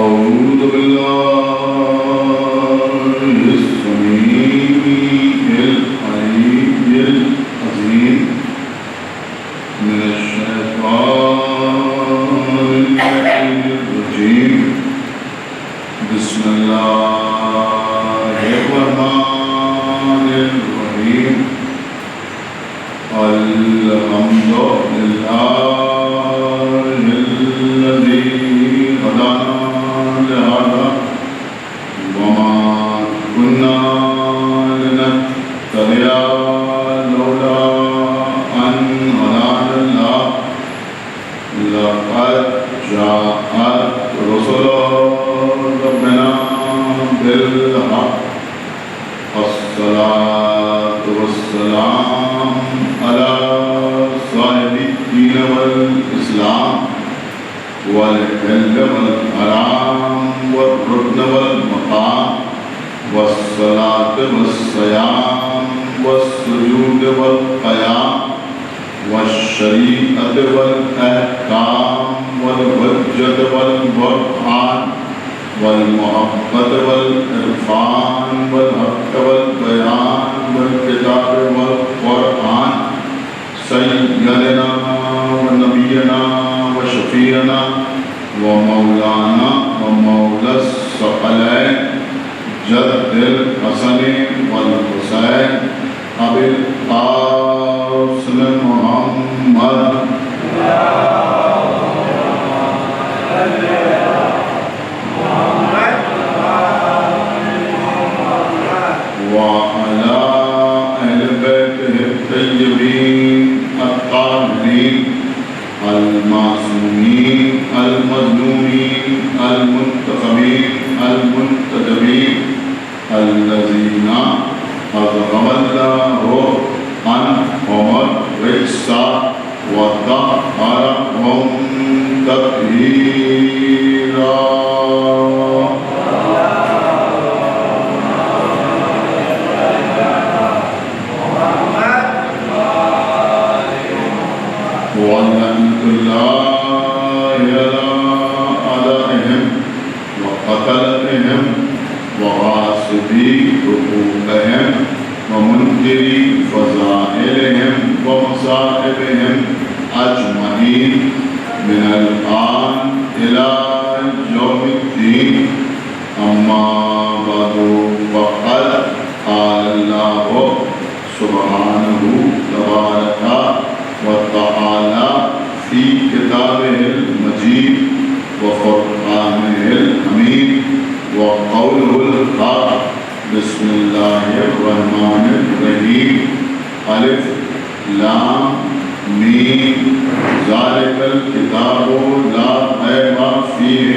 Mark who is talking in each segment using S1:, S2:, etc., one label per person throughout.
S1: أعوذ بالله السميع العليم العظيم من الشيطان الرجيم بسم الله الرحمن الرحيم الحمد لله الذي هدانا لهذا وما كنا لنهتدي لولا أن هدانا الله لقد جاءت رسل ربنا بالحق الصلاة والسلام على صاحب الدين والإسلام والحل والحرام والركن والمقام والصلاة والصيام والسجود والقيام والشريعة والأحكام والحجة والبرهان والمحبة والعرفان والحق والبيان والكتاب والقرآن سيدنا ونبينا وشفيعنا ومولانا ومولى الثقلين جد الحسن والحسين أبي القاسم محمد وعلى أهل بيته الطيبين الطاهرين المعصومين المظلومين المنتخبين المنتجبين الذين أذهب الله عنهم الرجس وطهرهم تطهيرا. ولعنة الله على أعدائهم وقتلتهم وغاصبي حقوقهم ومنكري فضائلهم ومصائبهم أجمعين من الآن إلى يوم الدين. أما بعد فقد قال الله سبحانه تبارك وتعالى في كتابه المجيد وفرقانه الحميد وقوله الحق. بسم الله الرحمن الرحيم. ألف لام ميم ذلك الكتاب لا ريب فيه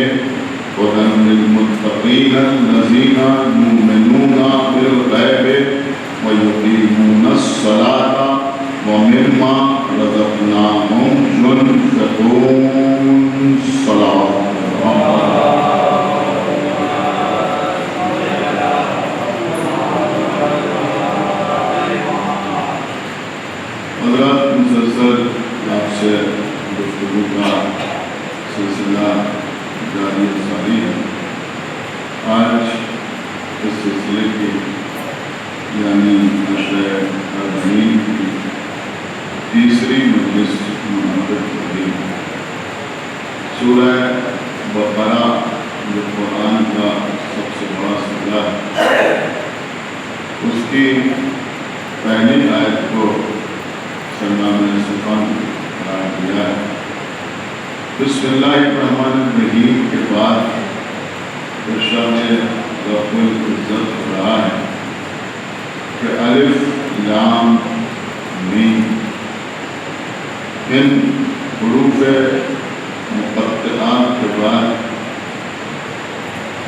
S1: هدى للمتقين الذين يؤمنون بالغيب ويقيمون الصلاة ومما رزقناهم ينفقون. صلاة حضرات، مسلسل آپ سے گفتگو کا سلسلہ جاری ساری ہے. آج اس سلسلے کی یعنی عشرہ اربعین کی تیسری مجلس منعقد ہوئی. سورہ بقرہ جو قرآن کا سب سے بڑا سورہ ہے، اس کی پہلی آیت کو سرنامہ سبحان قرار دیا ہے. بسم اللہ الرحمن الرحیم کے بعد ارشاد رب العزت رہا ہے کہ الف لام میم، ان حروف مقطعات کے بعد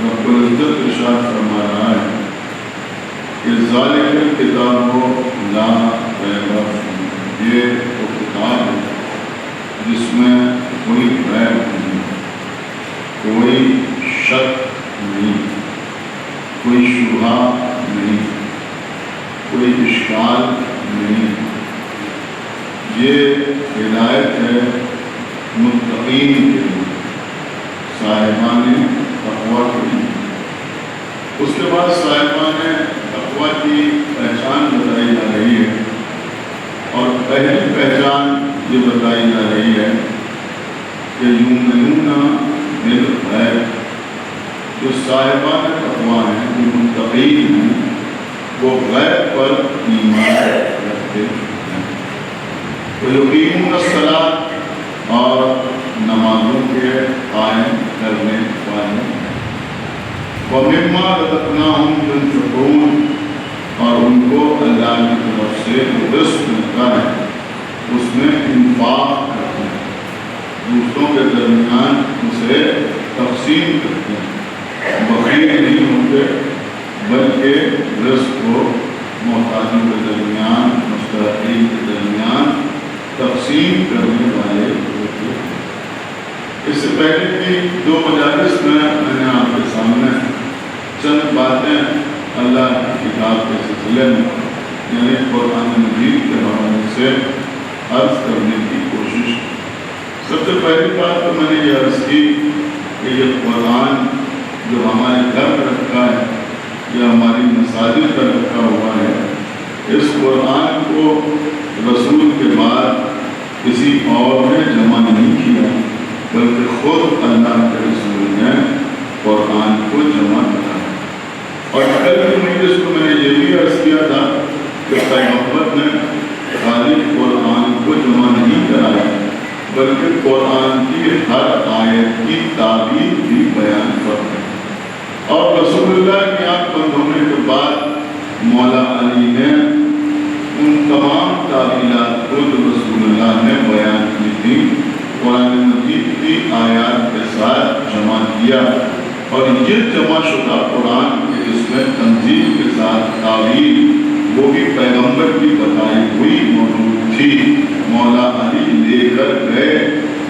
S1: رب العزت ارشاد فرما رہا ہے کہ ذالک الکتاب لا ریب فیہ، یہ وہ کتاب ہے جس میں کوئی ریب نہیں، کوئی شک نہیں، کوئی شبہ نہیں، کوئی اشکال نہیں. یہ ہدایت ہے متقین کے لیے، صاحبان تقویٰ کے لیے۔ اس کے بعد صاحبان تقویٰ کی پہچان بتائی جا رہی ہے، اور پہلی پہچان یہ بتائی جا رہی ہے کہ یؤمنون بالغیب، جو صاحبان تقویٰ ہیں، جو متقین ہیں، وہ غیب پر ایمان رکھتے ہیں، ویقیمون الصلاۃ، اور نمازوں کے قائم کرنے والے ہیں، ومما رزقناہم ينفقون، اور ان کو اللہ کی طرف سے رزق ملتا ہے اس میں انفاق کرتے ہیں، دوسروں کے درمیان اسے تقسیم کرتے ہیں، بخیل نہیں ہوتے بلکہ رزق کو محتاجوں کے درمیان، مستحقین کے درمیان تقسیم کرنے والے ہوتے ہیں۔ اس سے پہلے کی 2 مجالس میں نے آپ کے سامنے چند باتیں اللہ کی کتاب کے سلسلے میں یعنی قرآن مجید کے حوالے سے عرض کرنے کی کوشش کی۔ سب سے پہلی بات تو میں نے یہ عرض کی کہ یہ قرآن جو ہمارے گھر میں رکھا ہے یا ہماری مساجد پر رکھا ہوا ہے، اس قرآن کو رسول کے بعد کسی اور نے جمع نہیں کیا، بلکہ خود اللہ کے رسول نے قرآن کو جمع کرا۔ اور کل کی مجلس کو میں نے یہ بھی عرض کیا تھا کہ پیغمبر نے خالی قرآن کو جمع نہیں کرایا، بلکہ قرآن کی ہر آیت کی تعبیر بھی بیان فرمائی۔ اور رسول اللہ کی آنکھ بند ہونے کے بعد مولا علی نے ان تمام تعبیرات کو جو رسول اللہ نے بیان کی تھی قرآن مجید کی آیات کے ساتھ جمع کیا، اور یہ جمع شدہ قرآن کے جس میں تنزیل کے ساتھ تعبیر وہ بھی پیغمبر کی بتائی ہوئی موجود تھی، مولا علی لے کر گئے،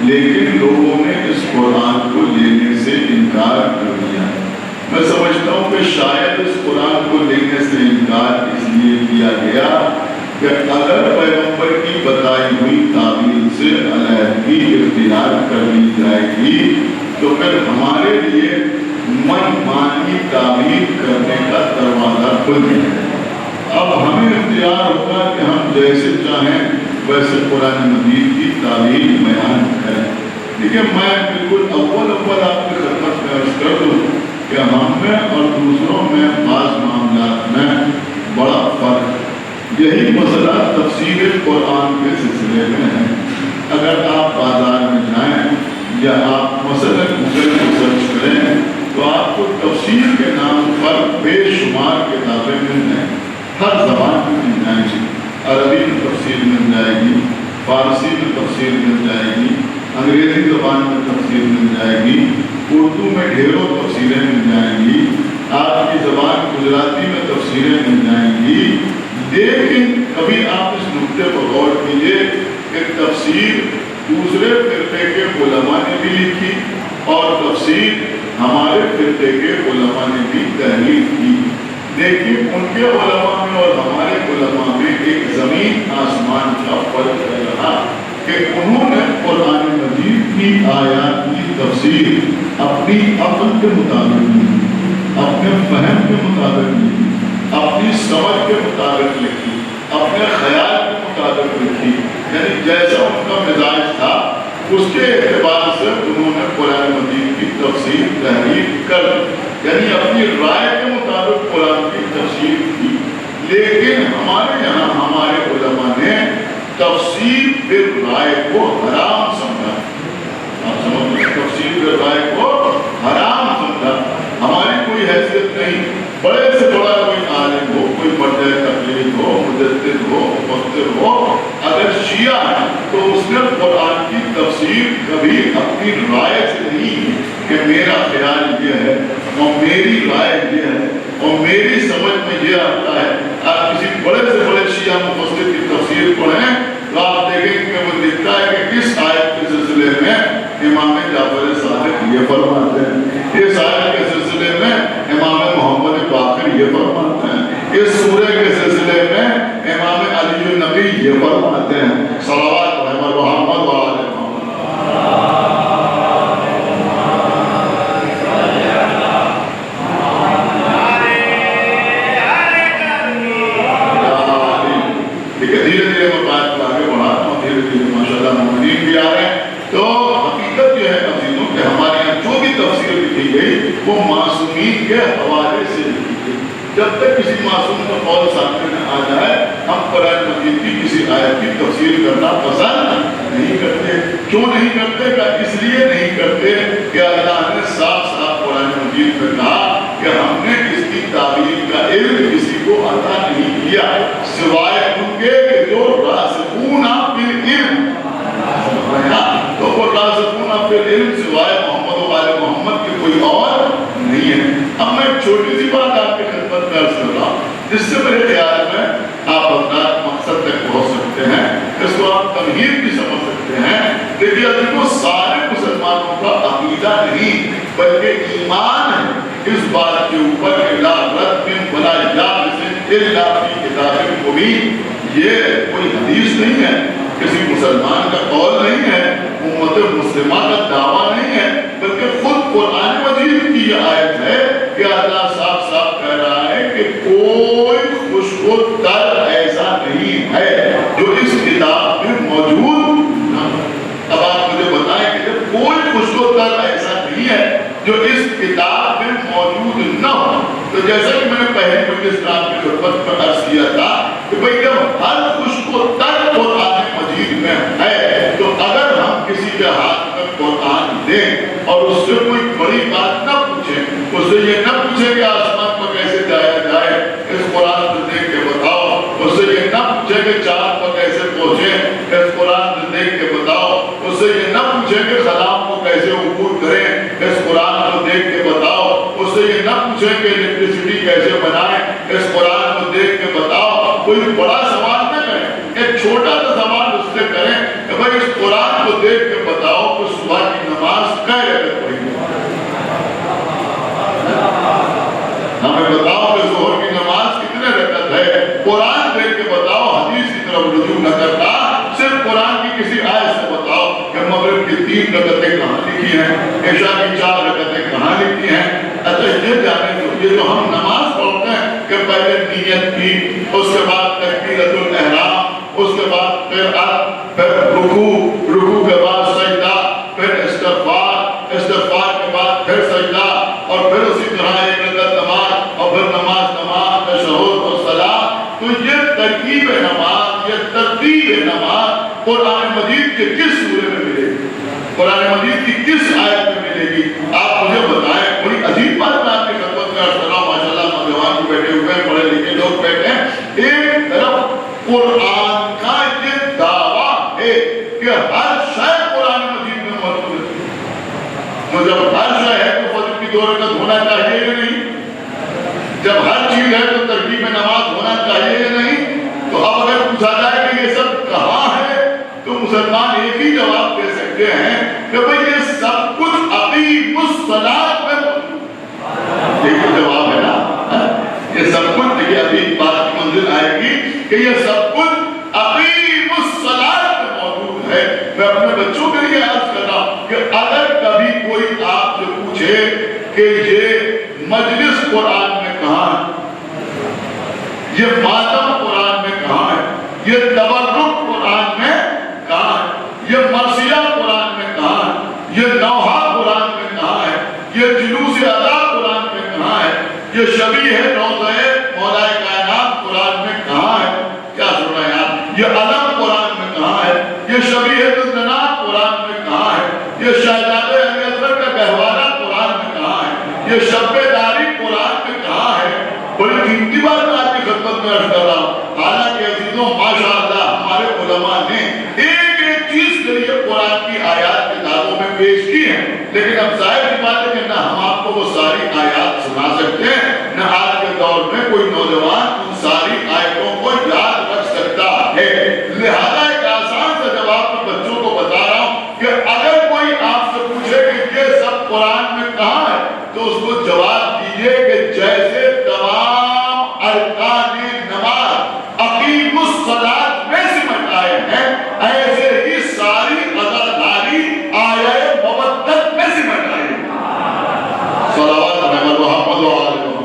S1: لیکن لوگوں نے اس قرآن کو لینے سے انکار کر دیا۔ میں سمجھتا ہوں کہ شاید اس قرآن کو لینے سے انکار اس لیے کیا گیا کہ اگر پیغمبر کی بتائی ہوئی تعبیر سے علیحدگی اختیار کر لی جائے گی تو پھر ہمارے لیے من مانی تعبیر کرنے کا دروازہ کھل جائے گا۔ اب ہمیں اختیار ہوگا کہ ہم جیسے چاہیں ویسے قرآن مجید کی تعبیر بیان کریں۔ دیکھیے میں بالکل اول آپ کی خدمت میں عرض کر دوں کہ ہم میں اور دوسروں میں بعض معاملات میں بڑا فرق ہے۔ یہی مسئلہ تفسیر قرآن کے سلسلے میں ہے۔ اگر آپ بازار میں جائیں یا آپ مثلا گوگل میں سرچ کریں تو آپ کو تفسیر کے نام پر بے شمار کتابیں مل جائیں گی، ہر زبان میں مل جائیں گی۔ عربی میں تفسیر مل جائے گی، فارسی میں تفسیر مل جائے گی، انگریزی زبان میں تفسیر مل جائے گی، اردو میں ڈھیروں تفسیریں مل جائیں گی، آپ کی زبان گجراتی میں تفسیریں مل جائیں گی۔ لیکن کبھی آپ اس نقطے پر غور کیجئے کہ تفسیر دوسرے فرقے کے علماء نے بھی لکھی اور تفسیر ہمارے فرقے کے علماء نے بھی تحریر کی، لیکن ان کے علماء میں اور ہمارے علماء میں ایک زمین آسمان کا فرق رہا کہ انہوں نے قرآن مجید کی آیات کی تفسیر اپنی عقل کے مطابق لکھی، اپنے فہم کے مطابق لکھی، اپنی سمجھ کے مطابق لکھی، اپنے خیال کے مطابق لکھی، یعنی جیسا ان کا مزاج تھا اس کے اعتبار سے انہوں نے قرآن مجید کی تفسیر تحریر کر یعنی اپنی رائے کے مطابق قرآن کی تفسیر کی۔ لیکن ہمارے یہاں ہمارے علماء نے تفسیر بالرائے کو حرام سمجھا۔ آپ سمجھتے ہیں تفسیر بالرائے کو حرام سمجھا۔ ہماری کوئی حیثیت نہیں، بڑے سے بڑا کوئی عالم ہو، کوئی مرجع تقلید ہو، مجدد ہو، مفسر ہو، اگر شیعہ ہے تو اس نے قرآن کی تفسیر کبھی اپنی رائے سے نہیں کہ میرا خیال یہ ہے اور میری رائے یہ ہے اور میری سمجھ میں یہ آتا ہے۔ آپ کسی بڑے سے بڑے شیعہ مفسر کی تفسیر پڑھیں تو آپ دیکھیں کہ وہ لکھتا ہے کہ کس آیت کے سلسلے میں امام جعفر صادق یہ فرماتے ہیں، اس آیت کے سلسلے میں امام محمد باقر یہ فرماتے ہیں، اس سورہ کے سلسلے میں امام علی النبی یہ فرماتے ہیں۔ صلوات محمد و آل محمد۔ کہ دھیرے دھیرے مقاصد کو آگے بڑھا رہا ہوں، دھیرے دھیرے ماشاءاللہ مومنین بھی آ رہے ہیں. تو حقیقت یہ ہے عزیزوں کہ ہمارے یہاں جو بھی تفسیر لکھی گئی وہ معصومین کے حوالے سے لکھی گئی. جب تک کسی معصوم کا قول سامنے نہ آ جائے ہم قرآن مجید کی کسی آیت کی تفسیر کرنا پسند نہیں کرتے. کیوں نہیں کرتے؟ اس لیے نہیں کرتے کہ اللہ نے صاف صاف قرآن مجید میں کہا کہ ہم نے اس کی تعبیر کا علم کسی کو عطا نہیں کیا سوائے ان کے کہ جو راسخون فی العلم. تو وہ راسخون فی العلم سوائے محمد و آل محمد کے کوئی اور نہیں ہے. اب میں ایک چھوٹی سی بات آپ کی خدمت میں عرض کر رہا ہوں جس سے میرے خیال میں آپ اپنا مقصد تک پہنچ سکتے ہیں، اس کو آپ تمہید بھی سمجھ سکتے ہیں. دیکھیے دیکھو سارے مسلمانوں کا عقیدہ نہیں بلکہ ایمان ہے اس بات کے اوپر کہ لا رد ولا یابس الا فی کتاب مبین. یہ کوئی حدیث نہیں ہے، کسی مسلمان کا قول نہیں ہے، امت مسلمہ کا دعویٰ نہیں ہے، بلکہ خود قرآن مجید کی یہ آیت ہے کہ اللہ صاف صاف کہہ رہا ہے کہ کوئی خشک و تر ایسا نہیں ہے جو اس کتاب میں موجود نہ ہو. اب آپ مجھے بتائیں کہ جب کوئی خشک و تر ایسا نہیں ہے جو اس کتاب میں موجود نہ ہو، تو جیسا کہ میں نے پہلی مجلس رات کی خدمت میں عرض کیا تھا کہ بھئی جب ہر خشک و تر قرآن مجید میں ہے تو اگر ہم کسی کے ہاتھ میں قرآن دیں اور اس سے کوئی بڑی بات نہ پوچھیں، اس سے یہ نہ پوچھیں کہ آسمان پر کیسے جایا جائے، اس قرآن کو دیکھ کے بتاؤ، اس سے یہ نہ پوچھیں کہ چاند پر کیسے پہنچیں، اس قرآن کو دیکھ کے بتاؤ، اس سے یہ نہ پوچھیں کہ خلام کو کیسے عبور کریں، اس قرآن کو دیکھ کے بتاؤ، اس سے یہ نہ پوچھیں کہ الیکٹریسٹی کیسے بنائیں، اس قرآن کو دیکھ کے بتاؤ. کوئی بڑا سوال نہ کریں، ایک چھوٹا سا سوال اس سے کریں کہ بھائی اس قرآن کو دیکھ کے بتاؤ کہ صبح کی نماز کئے رکعت پڑھی ہے. ہمیں بتاؤ کہ ظہر کی نماز کتنے رکعت ہے. قرآن دیکھ کے بتاؤ، حدیث کی طرف رجوع نہ کرنا، صرف قرآن کی کسی آیت سے بتاؤ کہ مغرب کی 3 رکعتیں کہاں لکھی ہیں، عشاء کی 4 رکعتیں کہاں لکھی ہیں. اچھا یہ جانے دو، یہ جو ہم نماز پڑھتے ہیں کہ پہلے نیت کی، اس کے بعد تکبیرۃ الاحرام، اس کے بعد پھر رکوع کے بعد سجدہ، پھر استغفار کے بعد پھر سجدہ، اور پھر اسی طرح ایک رکعت نماز، اور پھر نماز تشہد اور سلام. تو یہ ترکیب نماز، یہ ترتیب نماز قرآن مجید کے کس سورے میں ملے گی، قرآن مجید کی کس آیت میں ملے گی؟ آپ مجھے بتائیں. بڑی عجیب بات میں آپ کی خدمت میں عرض کر رہا ہوں. ماشاءاللہ نوجوان بھی بیٹھے ہوئے ہیں، پڑھے لکھے لوگ بیٹھے ہیں. ایک طرف قرآن کا یہ دعویٰ ہے کہ ہر شے قرآن مجید میں موجود ہے. تو جب ہر شے ہے تو فجر کی 2 رکعت ہونا چاہیے یا نہیں؟ جب ہر چیز ہے تو ترکیب نماز ہونا چاہیے یا نہیں؟ تو اب اگر پوچھا جائے کہ یہ سب کہاں ہے تو مسلمان ایک ہی جواب دے سکتے ہیں کہ بھئی یہ سب کچھ اقیم الصلاۃ میں موجود ہے. ایک جواب ہے نا، یہ سب کچھ. دیکھیے ابھی بات کی منزل آئے گی کہ یہ سب کچھ اقیم الصلاۃ میں موجود ہے. میں اپنے بچوں کے لیے عرض کر رہا ہوں کہ اگر کبھی کوئی آپ سے پوچھے کہ یہ مجلس قرآن میں کہاں ہے، یہ ماتم قرآن میں کہاں ہے، یہ تبرک قرآن میں کہاں ہے، یہ مرثیہ قرآن میں کہاں ہے، یہ نوحہ قرآن میں کہاں ہے، یہ جلوس ادا قرآن میں کہاں ہے، یہ شبیہ روضہ مولا کائنات قرآن میں کہاں ہے. کیا سن رہے ہیں آپ؟ یہ علم قرآن میں کہاں ہے، یہ شبیہ الجنات قرآن میں کہاں ہے، یہ شہزادہ علی اصغر کا گہوارہ قرآن میں کہاں ہے، یہ شب داری قرآن میں کہاں ہے. بڑی قیمتی بات میں آپ کی خدمت میں عرض کر رہا ہوں. حالانکہ عزیزوں ماشاءاللہ ہمارے علماء نے ایک ایک چیز کے لیے قرآن کی آیات کتابوں میں پیش کی ہیں، لیکن اب ظاہر کی بات ہے کہ نہ ہم آپ کو وہ ساری آیات سنا سکتے ہیں، نہ آج کے دور میں کوئی نوجوان ان ساری آیتوں کو یاد رکھ سکتا ہے. لہذا ایک آسان سا جواب میں بچوں کو بتا رہا ہوں کہ اگر کوئی آپ سے پوچھے کہ یہ سب قرآن میں کہاں ہے تو اس کو جواب دیجئے کہ جیسے تمام ارکان نماز اقیم الصلاۃ میں سمٹ آئے ہیں، ایسے ہی ساری عزاداری آیہ مودت میں سمٹ آئے ہیں. صلوات محمد محمد و آل محمد.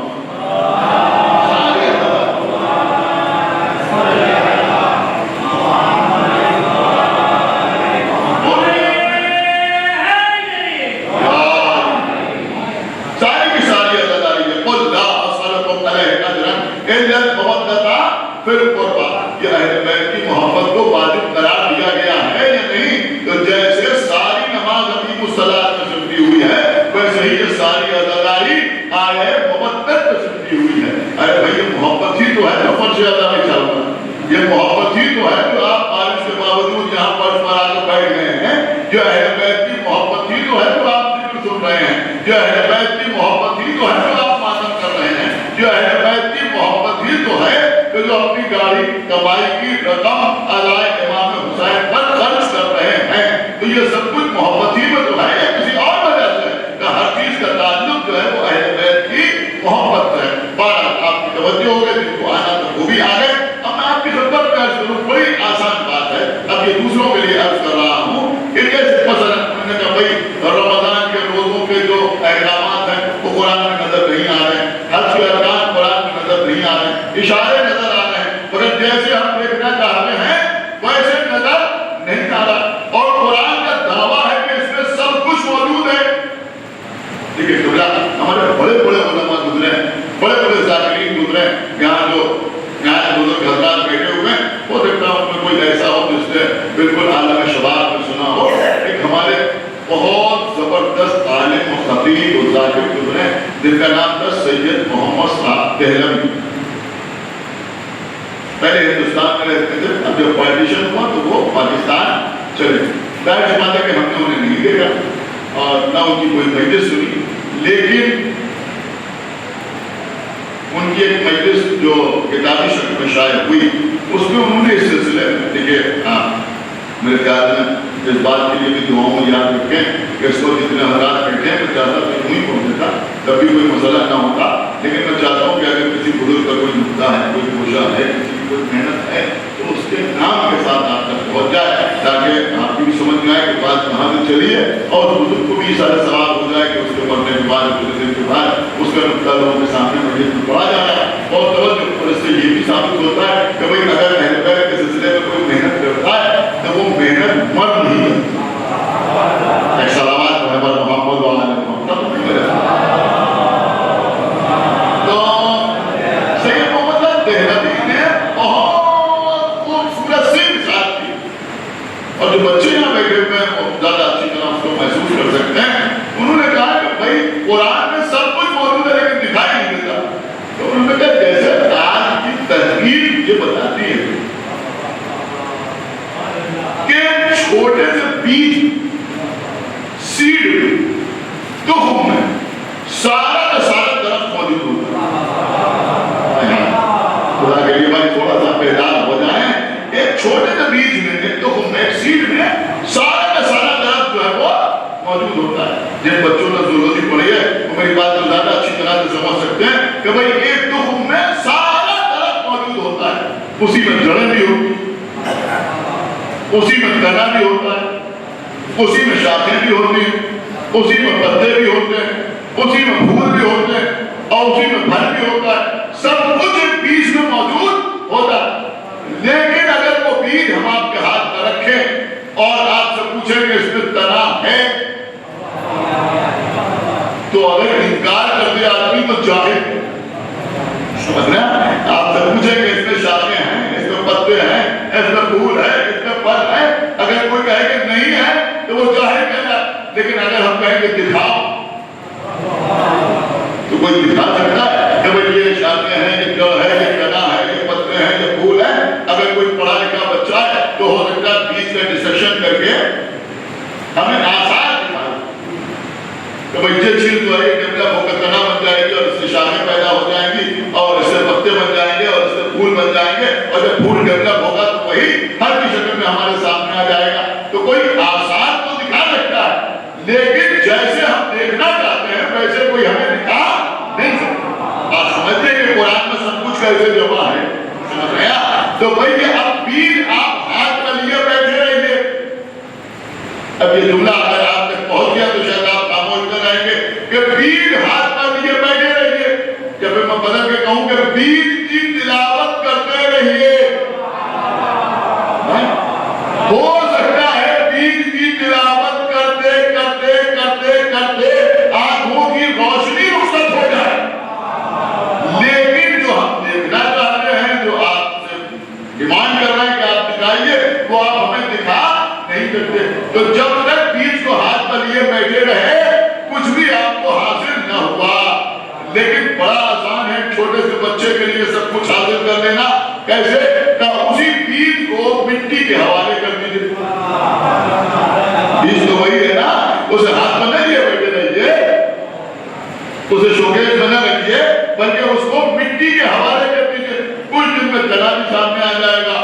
S1: یہ اہل بیت کی محبت کو واجب قرار دیا گیا ہے یا نہیں؟ تو جیسے ساری نماز اقیموا الصلاۃ میں چھپی ہوئی ہے، ویسے ہی یہ ساری عزاداری آئے مودت میں چھپی ہوئی ہے۔ ارے بھائی یہ محبت ہی تو ہے جو فرض ادا نہیں چل رہا، یہ محبت ہی تو ہے جو آپ بارش کے باوجود یہاں فرض پر آ کے بیٹھ گئے ہیں۔ جو اہل بیت کی محبت ہی تو ہے جو آپ ذکر سن رہے ہیں، جو اہل بیت کی محبت ہی تو ہے جو آپ ماتم کر رہے ہیں، جو اہل بیت کی محبت ہی تو ہے کہ جو اپنی گاڑی کمائی کی رقم ادائے امام حسین پر خرچ کر رہے ہیں۔ تو یہ سب کچھ محبت ہی میں تو ہے یا کسی اور وجہ سے؟ کہ ہر چیز کا تعلق جو ہے وہ اہل بیت کی محبت ہے۔ بہرحال آپ کی توجہ ہو گئی، جن کو آنا تھا وہ بھی آ گئے۔ اب میں آپ کی خدمت میں عرض کروں، بڑی آسان بات ہے، اب یہ دوسروں کے لیے عرض کر رہا ہوں کہ جیسے مثلا انہوں نے کہا بھائی رمضان کے روزوں کے جو احکامات ہیں وہ قرآن میں نظر نہیں آ رہے ہیں، حج کے ارکان قرآن میں نظر نہیں آ رہے ہیں، اشارے نظر آ رہے ہیں، مگر جیسے ہم دیکھنا چاہتے ہیں ویسے نظر نہیں آ رہا، اور قرآن کا دعویٰ ہے کہ اس میں سب کچھ موجود ہے۔ دیکھیے ہمارے بڑے بڑے علماء گزرے ہیں، بڑے بڑے ذاکرین گزرے ہیں، یہاں جو بزرگ حضرات بیٹھے ہوئے ہیں، ہو سکتا ہے ان میں کوئی ایسا ہو جس نے بالکل عالم شباب میں سنا ہو۔ ایک ہمارے بہت زبردست عالم و خطیب و ذاکر گزرے ہیں جن کا نام تھا سید محمد صاحب دہلوی۔ پہلے ہندوستان میں رہتے تھے، اب جب پارٹیشن ہوا تو وہ پاکستان چلے گئے۔ ظاہر سی بات ہے کہ ہم نے انہیں نہیں دیکھا اور نہ ان کی کوئی مجلس سنی، لیکن ان کی ایک مجلس جو کتابی شکل میں شائع ہوئی اس میں انہوں نے اس سلسلے میں دیکھیے میرے خیال میں اس بات کے لیے بھی دعاؤں میں یاد رکھیں کہ اس وقت جتنے حضرات بیٹھے ہیں میں چاہتا ہوں کہ وہیں پہنچتا کبھی کوئی مسئلہ نہ ہوتا، لیکن میں چاہتا ہوں کہ اگر کسی بزرگ کا کوئی نقطہ ہے، کوئی کوشش ہے، کسی کی کوئی محنت ہے تو اس کے نام کے ساتھ آپ تک پہنچ جائے تاکہ آپ کی بھی سمجھ میں آئے کہ بات کہاں سے چلی ہے اور بزرگ کو بھی سارے ثواب ہو جائے کہ اس کے پڑھنے کے بعد کچھ دن کے بعد اس کا نقطہ لوگوں کے سامنے مجلس میں پڑھا جا رہا ہے اور توجہ۔ اور اس سے یہ بھی ثابت ہوتا ہے کہ بھائی اگر اہل بیت کے سلسلے میں کوئی محنت کرتا ہے تو وہ محنت مرد نہیں کرتا۔ ایک سلامات محمد محمد و آل محمد نہیں کرتا۔ تو سید محمد دہلوی نے بہت خوبصورت سی مثال دی، اور جو بچے یہاں بیٹھے ہوئے ہیں وہ زیادہ اچھی طرح اس کو محسوس کر سکتے ہیں۔ انہوں نے کہا کہ بھائی قرآن میں سب کچھ موجود ہے لیکن دکھائی نہیں دیتا۔ تو انہوں نے کہا جیسے آج کی تحقیق یہ بتاتی ہے کہ چھوٹے سے بیج سیڈ تخم میں سارا کا سارا درخت موجود ہوتا ہے۔ خدا کے لیے بھائی تھوڑا سا بیدار ہو جائیں، ایک چھوٹے سے بیج میں، ایک تخم میں، ایک سیڈ میں سارا کا سارا درخت جو ہے وہ موجود ہوتا ہے۔ جن بچوں نے زولوجی پڑھی ہے وہ میری بات کو زیادہ اچھی طرح سے سمجھ سکتے ہیں کہ بھائی ایک تخم میں سارا درخت موجود ہوتا ہے، اسی میں جڑیں بھی ہوتی ہیں، اسی میں تنا بھی ہوتا ہے، اسی میں شاخیں بھی ہوتی ہیں، اسی میں پتے بھی ہوتے ہیں، اسی میں پھول بھی ہوتے ہیں اور اسی میں پھل بھی ہوتا ہے۔ سب کچھ ایک بیج میں موجود ہوتا ہے، لیکن اگر وہ بیج ہم آپ کے ہاتھ میں رکھیں اور آپ سے پوچھیں کہ اس میں تنا ہے تو اگر انکار کر دے آدمی تو جاہل ہے۔ سمجھ رہے ہیں؟ آپ سے پوچھیں کہ اس میں شاخیں ہیں، اس میں پتے ہیں، اس میں پھول ہے، اس میں پھل ہے، اگر کوئی کہے کہ نہیں ہے تو وہ جاہل کہتا ہے۔ لیکن اگر ہم کہیں کہ دکھاؤ تو کوئی دکھا سکتا ہے کہ بھائی یہ شاخیں ہیں، یہ جڑ ہے، یہ تنا ہے، یہ پتے ہیں، یہ پھول ہے۔ اگر کوئی پڑھا لکھا بچہ ہے تو ہو سکتا ہے بیچ میں ڈسکشن کر کے ہمیں آسان دکھائے کہ بھائی یہ چیز جو ہے ڈیولپ ہو کر تنا بن جائے گی اور اس سے شاخیں پیدا ہو جائیں گی اور اس سے پتے بن جائیں گے اور اس سے پھول بن جائیں گے، اور جب پھول ڈیولپ ہوگا تو وہی ہر کی شکل میں ہمارے سامنے آ جائے گا۔ تو کوئی آسان تو دکھا سکتا ہے، لیکن جیسے ہم دیکھنا چاہتے ہیں ویسے کوئی ہمیں دکھا نہیں سکتا۔ آپ سمجھتے ہیں کہ قرآن میں سب کچھ کیسے جمع ہے؟ سمجھ رہے ہیں؟ تو بھائی یہ اب بیج آپ ہاتھ میں لیے بیٹھے رہیے۔ اب یہ جملہ اگر آپ تک پہنچ گیا تو شاید آپ خاموش نہ رہیں گے کہ بیج ہاتھ میں لیے بیٹھے رہیے، جب میں بدل کے کہوں کہ بیج کی تلاوت کرتے رہیے۔ ہو سکتا ہے بیج کی تلاوت کرتے کرتے کرتے کرتے آنکھوں کی روشنی رخصت ہو جائے، لیکن جو ہم دیکھنا چاہتے ہیں، جو آپ سے ڈیمانڈ کر رہے ہیں کہ آپ دکھائیے، وہ آپ ہمیں دکھا نہیں کرتے. تو جب تک بیج کو ہاتھ پر لیے بیٹھے رہے کچھ بھی آپ کو حاصل نہ ہوا. لیکن بڑا آسان ہے چھوٹے سے بچے کے لیے سب کچھ حاصل کر لینا. کیسے؟ کہ اسی بیج کو مٹی کے حوالے کر دیجیے. بیج تو وہی ہے نا، اسے ہاتھ میں نہ لیے بیٹھے رہیے، اسے شوکیس میں نہ رکھیے، بلکہ اس کو مٹی کے حوالے کر دیجیے. کچھ دن میں تنا بھی سامنے آ جائے گا،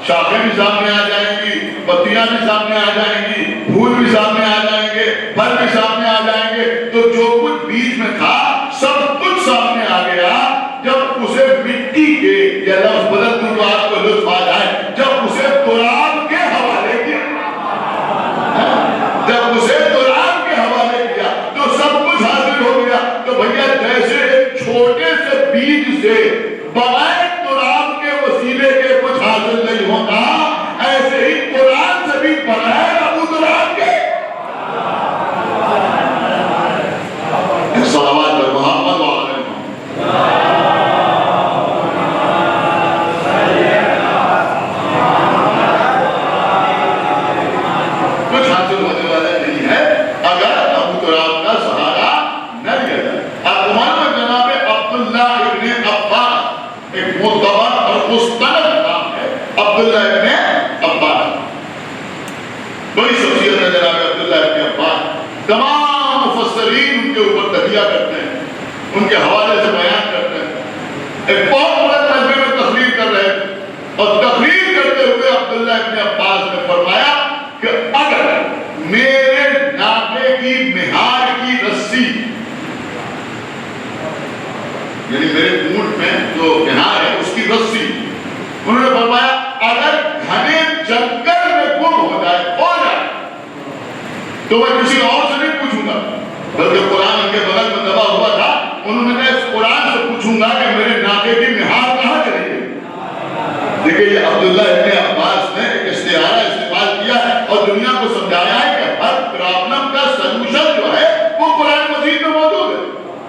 S1: شاخیں بھی سامنے آ جائیں گی، پتیاں بھی سامنے آ جائیں گی، پھول بھی سامنے آ جائیں گے، پھل بھی سامنے آ جائیں گے. تو جو کچھ بیج میں تھا سب کچھ سامنے آ گیا. جب اسے مٹی کے، یا لفظ بدل دوں تو آپ کو لطف آ جائے، جب اسے تراب کے حوالے کیا، جب اسے تراب کے حوالے کیا تو سب کچھ حاصل ہو گیا. تو بھیا جیسے ایک چھوٹے سے بیج سے بغیر تراب کے وسیلے کے کچھ حاصل نہیں ہوتا، ایسے ہی قرآن سے بھی بغیر ابو تراب کے. صلوات پر محمد وعلیہ کچھ حاصل ہونے والا نہیں ہے اگر ابو تراب کا سہارا نہ لیا جائے. آپ معلوم ہے جناب عبداللہ ابن عباس ایک معتبر اور مستند نام ہے. عبداللہ ابن عباس بڑی شخصیت ہے جناب عبداللہ ابن عباس. تمام مفسرین ان کے اوپر تحیہ کرتے ہیں، ان کے حوالے سے بیان کرتے ہیں. ایک بہت بڑے تجربے میں تقریر کر رہے تھے اور تقریر کرتے ہوئے عبداللہ ابن عباس نے فرمایا کہ اگر میرے ناکے کی مہار کی رسی، یعنی میرے اونٹ میں جو مہار ہے اس کی رسی، انہوں نے فرمایا اگر گھنے جنگل میں گم ہو جائے تو میں کسی اور سے نہیں پوچھوں گا، بلکہ قرآن ان کے بغل میں دبا ہوا تھا. انہوں نے کہا اس قرآن سے پوچھوں گا کہ میرے ناکے کی مہار کہاں چلی گئی. دیکھیے یہ عبداللہ ابن عباس نے ایک استعارہ استعمال کیا ہے اور دنیا کو سمجھایا ہے کہ ہر پرابلم کا سلوشن جو ہے وہ قرآن مجید میں موجود ہے.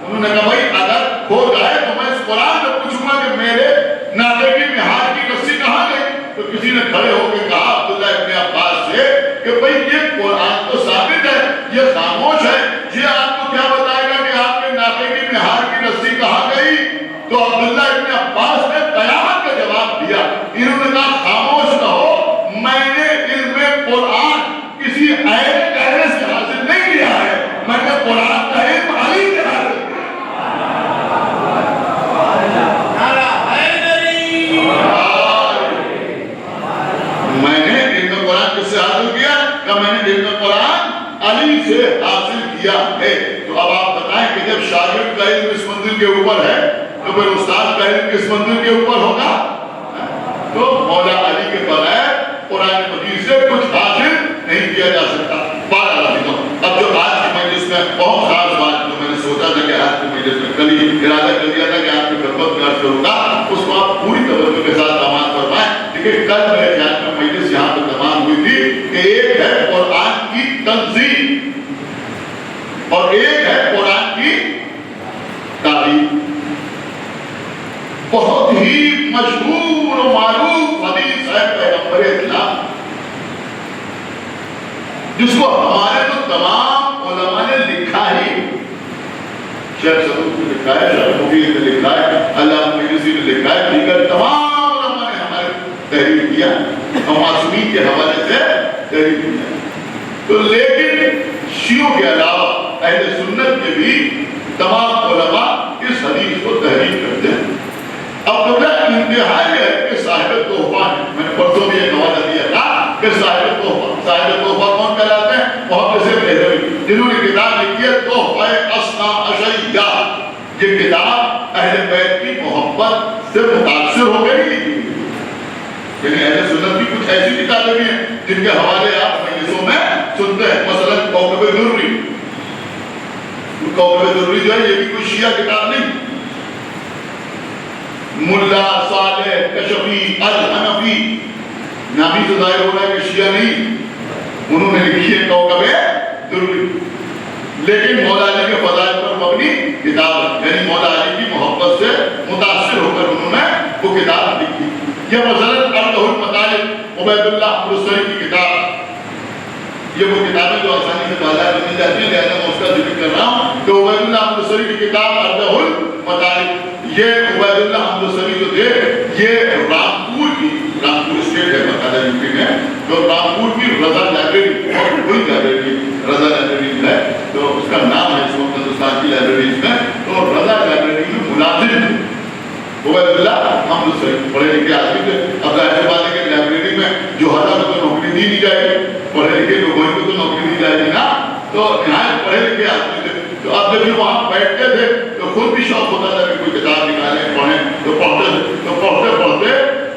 S1: انہوں نے کہا بھائی اگر ہو جائے تو میں اس قرآن سے پوچھوں گا کہ میرے ناکے کی مہار کی رسی کہاں گئی. تو کسی نے کھڑے ہو کے کہا عبداللہ ابن عباس سے کہ بھائی یہ قرآن تو ثابت ہے، یہ خاموش ہے، یہ آپ کو کیا بتائے گا کہ آپ کے ناکے کی مہار کی رسی کہاں گئی. تو عبداللہ ابن عباس نے قیامت کا جواب دیا. انہوں نے کہا خاموش رہو، میں نے علم قرآن کسی ایسے کہنے سے حاصل نہیں کیا ہے، میں نے قرآن کا علم علی سے حاصل کیا. میں نے علم قرآن کس سے حاصل کیا؟ کہ میں نے علم قرآن علی سے حاصل کیا ہے. تو اب آپ بتائیں کہ جب شاگرد کا علم اس منزل کے اوپر ہے تو پھر استاد کا علم کس منزل کے اوپر ہوگا؟ تو مولا علی کے بغیر قرآن مجید سے کچھ حاصل نہیں کیا جا سکتا. اب جو آج کی مجلس میں بہت خاص بات جو میں نے سوچا تھا کہ آج کی مجلس میں کل ہی ارادہ کر دیا تھا کہ آپ کی خدمت میں عرض کروں گا، اس کو آپ پوری توجہ کے ساتھ تمام فرمائیں. دیکھیے کل میرے خیال میں مجلس یہاں پہ تمام ہوئی تھی کہ ایک ہے قرآن کی تنزیل اور ایک ہے قرآن کی تعریف. بہت ہی مشہور و معروف حدیث ہے پیغمبر اسلام جس کو ہمارے تو تمام علماء نے لکھا ہی، شیخ صدوق نے لکھا ہے، شیخ مفید نے لکھا ہے، علامہ مجلسی نے لکھا ہے، دیگر تمام علماء نے ہمارے تحریر کیا اور معصومین کے حوالے سے تحریر کیا. تو لیکن شیعوں کے علاوہ اہل سنت کے بھی تمام علماء اس حدیث کو تحریر کرتے ہیں. اب تو انتہائی ہے کہ صاحب تحفہ، میں نے پرسوں بھی ایک حوالہ دیا تھا کہ صاحب تحفہ کون کہلاتے ہیں؟ محدث دہلوی، جنہوں نے کتاب لکھی ہے تحفہ اثنا عشریہ. یہ کتاب اہل بیت کی محبت سے متاثر ہو کے نہیں لکھی. یعنی اہل سنت کی کچھ ایسی کتابیں بھی ہیں جن کے حوالے آپ مجلسوں میں سنتے ہیں. مثلا کوکب درری، کوکب درری جو ہے یہ بھی کوئی شیعہ کتاب نہیں. ملا صالح کشفی الحنفی، نامی سے ظاہر ہو رہا ہے کہ شیعہ نہیں، انہوں نے لکھی ہے کوکب درری، لیکن مولا علی کے فضائل پر مبنی کتاب ہے. یعنی مولا علی کی محبت سے متاثر ہو کر انہوں نے وہ کتاب لکھی. یا مثلا ارض عبید اللہ امرتسری کی کتاب، یہ وہ کتابیں جو آسانی سے بازار میں مل جاتی ہیں، لہذا میں اس کا ذکر کر رہا ہوں کہ عبید اللہ امرتسری کی کتاب ارجح المطالب، یہ عبید اللہ امرتسری جو تھے یہ رامپور اسٹیٹ ہے بقاعدہ یوپی میں، تو رامپور کی رضا لائبریری، وہی لائبریری رضا لائبریری ہے، تو اس کا نام ہے اس وقت ہندوستان کی لائبریریز میں، تو رضا لائبریری میں ملازم تھے عبید اللہ امرتسری، پڑھے لکھے آدمی تھے۔ اب ظاہر بات ہے کہ لائبریری میں جو ہزار کو نوکری دی نہیں جائے گی، پڑھے لکھے لوگوں کو تو نوکری دی جائے گی نا، تو نہایت پڑھے لکھے آدمی تھے، تو اب جب یہ وہاں بیٹھتے تھے تو خود بھی شوق ہوتا تھا کہ کوئی کتاب نکالیں پڑھیں، تو پڑھتے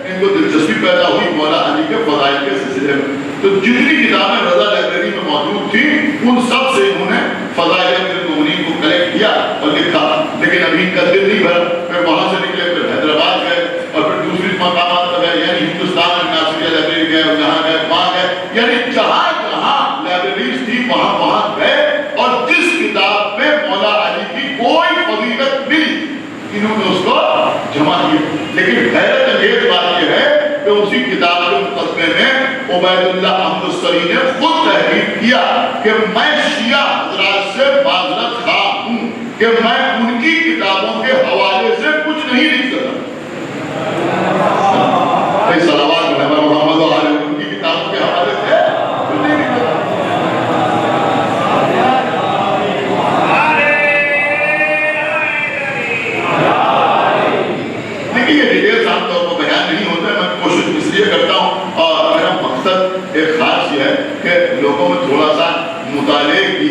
S1: ان کو دلچسپی پیدا ہوئی مولا علی کے فضائل کے سلسلے میں، تو جتنی کتابیں رضا لائبریری میں موجود تھی ان سب سے انہوں نے فضائل امیر المومنین کو کلیکٹ کیا اور لکھا، لیکن ابھی ان کا دل نہیں بھرا، پھر وہاں سے نکلے پھر حیدرآباد گئے اور پھر دوسری مقامات پر گئے، یعنی ہندوستان میں ناصریہ لائبریری گئے اور جہاں گئے وہاں گئے، یعنی جہاں جہاں لائبریریز تھی وہاں وہاں گئے، اور جس کتاب میں مولا علی کی کوئی فضیلت ملی انہوں نے اس کو جمع کیا۔ لیکن حیرت انگیز بات یہ ہے کہ اسی کتاب کے مقدمے میں عبید اللہ امرتسری نے خود تحریر کیا کہ میں شیعہ حضرات سے معذرت خواہ ہوں کہ میں ان کی کتابوں کے حوالے سے کچھ نہیں لکھ سکتا۔ صلوات محمد علیہ ان کی کتابوں کے حوالے سے کچھ نہیں لکھ سکتا۔ لیکن یہ ڈیٹیلز عام طور پر بیان نہیں ہوتا ہے، میں کوشش اس لیے کرتا ہوں اور میرا مقصد ایک خاص یہ ہے کہ لوگوں میں تھوڑا سا مطالعے کی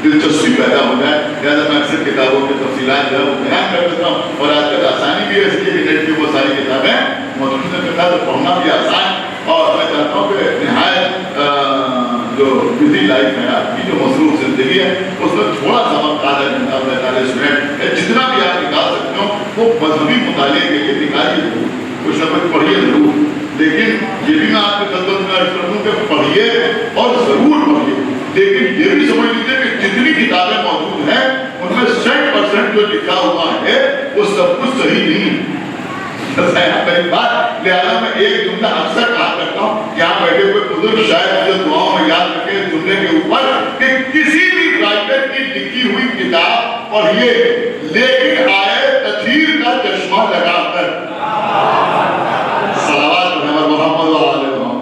S1: دلچسپی پیدا ہو جائے، لہٰذا میں اکثر کتابوں کی تفصیلات جو ہے وہ بیان کر دیتا ہوں، اور آج کل آسانی بھی ہے اس لیے کہ نیٹ کی بہت ساری کتابیں موجود ہیں، کتاب پڑھنا بھی آسان، اور میں چاہتا ہوں کہ نہایت جو بزی لائف ہے آپ کی، جو مصروف زندگی ہے، اس میں تھوڑا سا وقت آدھا گھنٹہ 45 منٹ جتنا بھی آپ نکال سکتے ہو وہ مذہبی مطالعے کے لیے نکالیے ضرور، کچھ نہ کچھ پڑھیے ضرور، لیکن یہ بھی میں آپ کی خدمت میں عرض کر دوں کہ پڑھیے اور ضرور پڑھیے، لیکن یہ بھی سمجھ لیجیے کہ جتنی کتابیں موجود ہیں ان میں 100% جو لکھا ہوا ہے وہ سب کچھ صحیح نہیں ہے۔ لہٰذا میں ایک جملہ اکثر کہا کرتا ہوں، یہاں بیٹھے ہوئے بزرگ شاید مجھے دعاؤں میں یاد رکھے اس جملے کے اوپر کہ کسی بھی رائٹر کی لکھی ہوئی کتاب پڑھیے لیکن آئے تطہیر کا چشمہ لگا کر۔ صلوات محمد علیہ وسلم۔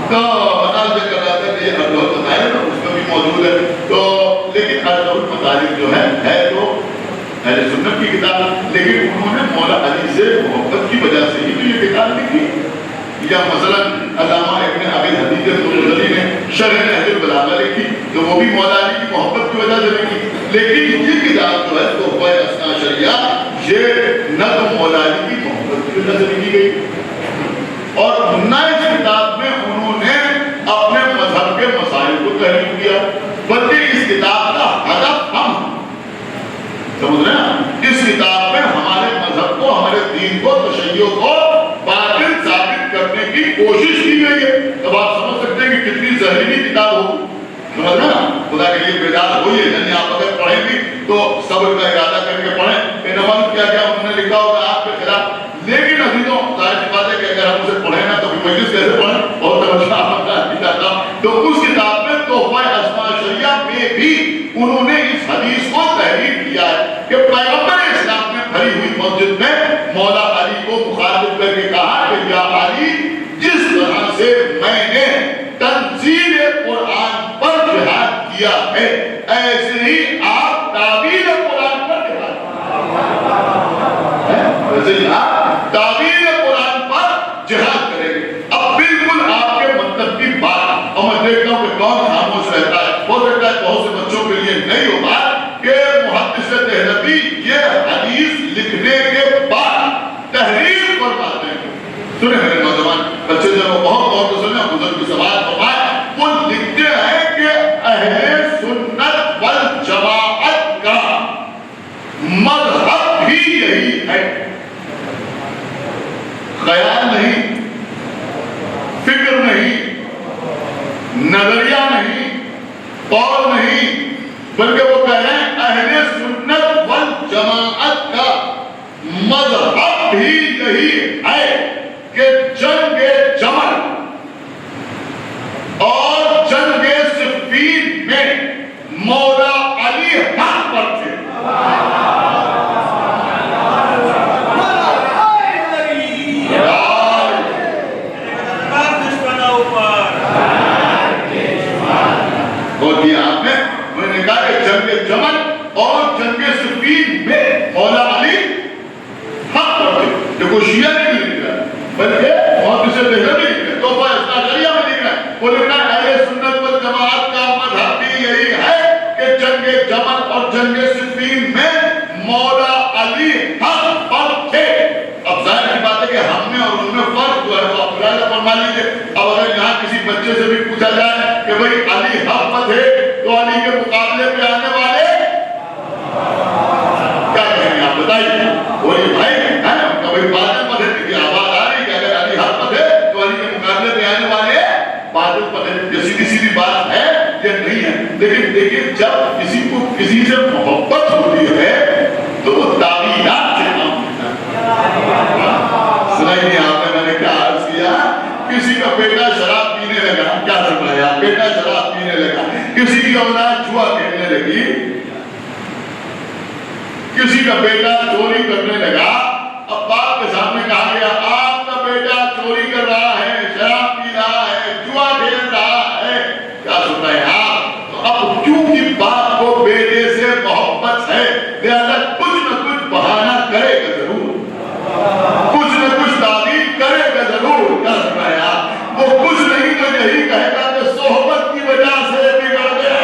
S1: تو بنا ذکر رہا تھا کہ یہ ارجح المطالب اس میں بھی موجود ہے، تو لیکن ارجح المطالب جو ہے تو اہل سنت کی کتاب، لیکن انہوں نے مولا علی سے محبت کی وجہ سے ہی تو یہ کتاب لکھی، یا مثلا علامہ ابن ابی الحدید الغزالی نے شرح نہج البلاغہ لکھی تو وہ بھی مولا علی کی محبت کی وجہ سے لکھی، لیکن یہ کتاب جو ہے تحفہ اثنا عشریہ یہ نہ تو مولا علی کی محبت کی وجہ سے لکھی گئی اور نہ اس کتاب میں انہوں نے اپنے مذہب کے مسائل کو تحریر کیا، بلکہ اس کتاب کا ہدف ہم سمجھ رہے ہیں، اس کتاب میں ہمارے مذہب کو، ہمارے دین کو، تشیع کو باطل ثابت کرنے کی کوشش کی گئی ہے۔ اب آپ سمجھ سکتے ہیں کہ کتنی زہریلی کتاب ہوگی، سمجھ رہے ہیں، خدا کے لیے بیدار ہوئیے، یعنی آپ اگر پڑھیں بھی تو صبر کا ارادہ کر کے پڑھیں کہ نماز کیا کیا انہوں نے لکھا ہوگا آپ کے خلاف، لیکن عزیزوں ظاہر سی بات ہے کہ اگر ہم اسے پڑھیں نا تو مجلس کیسے پڑھیں، بہت توجہ آپ کا چاہتا ہوں، تو اس کتاب میں تحفہ اثنا عشریہ میں بھی انہوں نے اس حدیث کو تحریر کیا ہے کہ پیغمبر اسلام نے بھری ہوئی مسجد میں مولا علی کو مخاطب کر کے کہا کہ یا علی، جس طرح سے میں نے تنزیل قرآن پر جہاد کیا ہے ایسے ہی آپ تعبیر قرآن پر جہاد ایسے ہی آپ تعبیر قرآن پر جہاد کریں گے۔ اب بالکل آپ کے مطلب کی بات، اور میں دیکھتا ہوں کہ کون خاموش رہتا ہے، ہو سکتا ہے بہت سے بچوں کے لیے نہیں ہو بات کہ محدث دہلوی یہ حدیث لکھنے کے بعد تحریر فرماتے ہیں، سنیں میرے نوجوان بچے جو بہت غور سے سنیں، بزرگ کی سوال فرمائے، وہ لکھتے ہیں کہ اہل سنت والجماعت کا مذہب بھی یہی ہے، خیال نہیں، فکر نہیں، نظریہ نہیں، قول نہیں، بلکہ وہ کہہ رہے ہیں اہل سنت یہی ہے کہ جنگ جمل اور جنگ صفین میں مولا علی حق پر تھے. اور یہ آپ نے کہا کہ جنگ جمل اور جنگ صفین میں مولا علی حق پر تھے. دیکھو شیعہ نہیں لکھ رہا بلکہ اور اسے دیکھنا بھی لکھ رہا ہے. توبہ اسناجریہ میں لکھ رہا ہے. وہ لکھ رہا ہے اہل سنت والجماعت کا مذہب بھی یہی ہے کہ جنگ جمل اور جنگ صفین میں مولا علی حق پر تھے. اب ظاہر کی بات ہے کہ ہم نے اور ان میں فرق جو ہے وہ آپ ملاحظہ فرما لیجیے. اب اگر یہاں کسی بچے سے بھی پوچھا جائے کہ بھئی علی حق پر تھے تو علی کے مقابلے پہ آنے والے کیا کہیں گے آپ بتائیے. وہ یہ بھائی ہے نا ان کا بھئی باطل پر ہے کہ آواز آ رہی کہ اگر علی حق پر تھے تو علی کے مقابلے پہ آنے والے باطل پر ہے. یہ سیدھی سیدھی بات ہے یہ نہیں ہے. لیکن دیکھیں جب کسی کو کسی سے محبت ہوتی ہے تو وہ تعویلات سے کام کرتا ہے. سنائیے آپ نے میں نے کیا عرض کیا. کسی کا بیٹا شراب پینے لگا, کیا سنایا, بیٹا شراب پینے لگا. کسی کی اولاد جوا کھیلنے لگی, کسی کا بیٹا چوری کرنے لگا. اب باپ کے سامنے کہا گیا آپ کا بیٹا چوری کر رہا ہے, شراب پی رہا ہے, جوا کھیل رہا ہے. کیا سننا ہے آپ. تو اب کیونکہ باپ کو بیٹے سے محبت ہے لہذا کچھ نہ کچھ بہانہ کرے گا ضرور, کچھ نہ کچھ تعبیر کرے گا ضرور. کیا سننا ہے آپ. وہ کچھ نہیں تو یہی کہے گا کہ صحبت کی وجہ سے بگڑ گیا.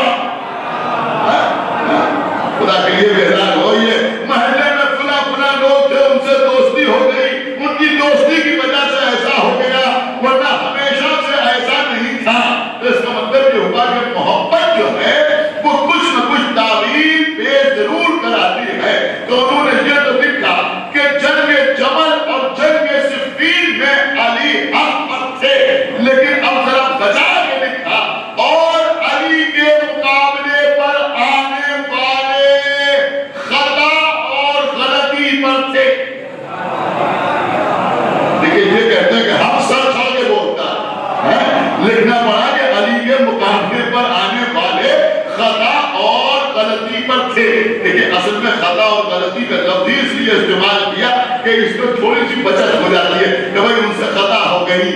S1: خدا کے لیے بہتر ہو یہ محلے میں فلاں فلاں لوگ تھے ان سے دوستی ہو گئی, ان کی دوستی کی وجہ سے ایسا ہو گیا ورنہ ہمیشہ سے ایسا نہیں تھا. تو اس کا مطلب یہ ہوگا کہ محبت جو ہے وہ کچھ نہ کچھ تعبیر پیش ضرور کراتی ہے. تو انہوں نے یہ تو لکھا کہ جنگ جمل اور جنگ صفین میں علی حق پر تھے, لیکن اب ذرا بچا کے لکھا اور علی کے مقابلے پر آنے والے خطا اور غلطی پر تھے. دیکھیں یہ کہتے ہیں کہ ہم سر چھوڑ کے بولتا ہے, لکھنا پڑا کہ علی کے مقابلے پر آنے والے خطا اور غلطی پر تھے. دیکھیں اصل میں خطا اور غلطی کا لفظ اس لیے استعمال کیا کہ اس میں تھوڑی سی بچت ہو جاتی ہے کہ بھئی ان سے خطا ہو گئی,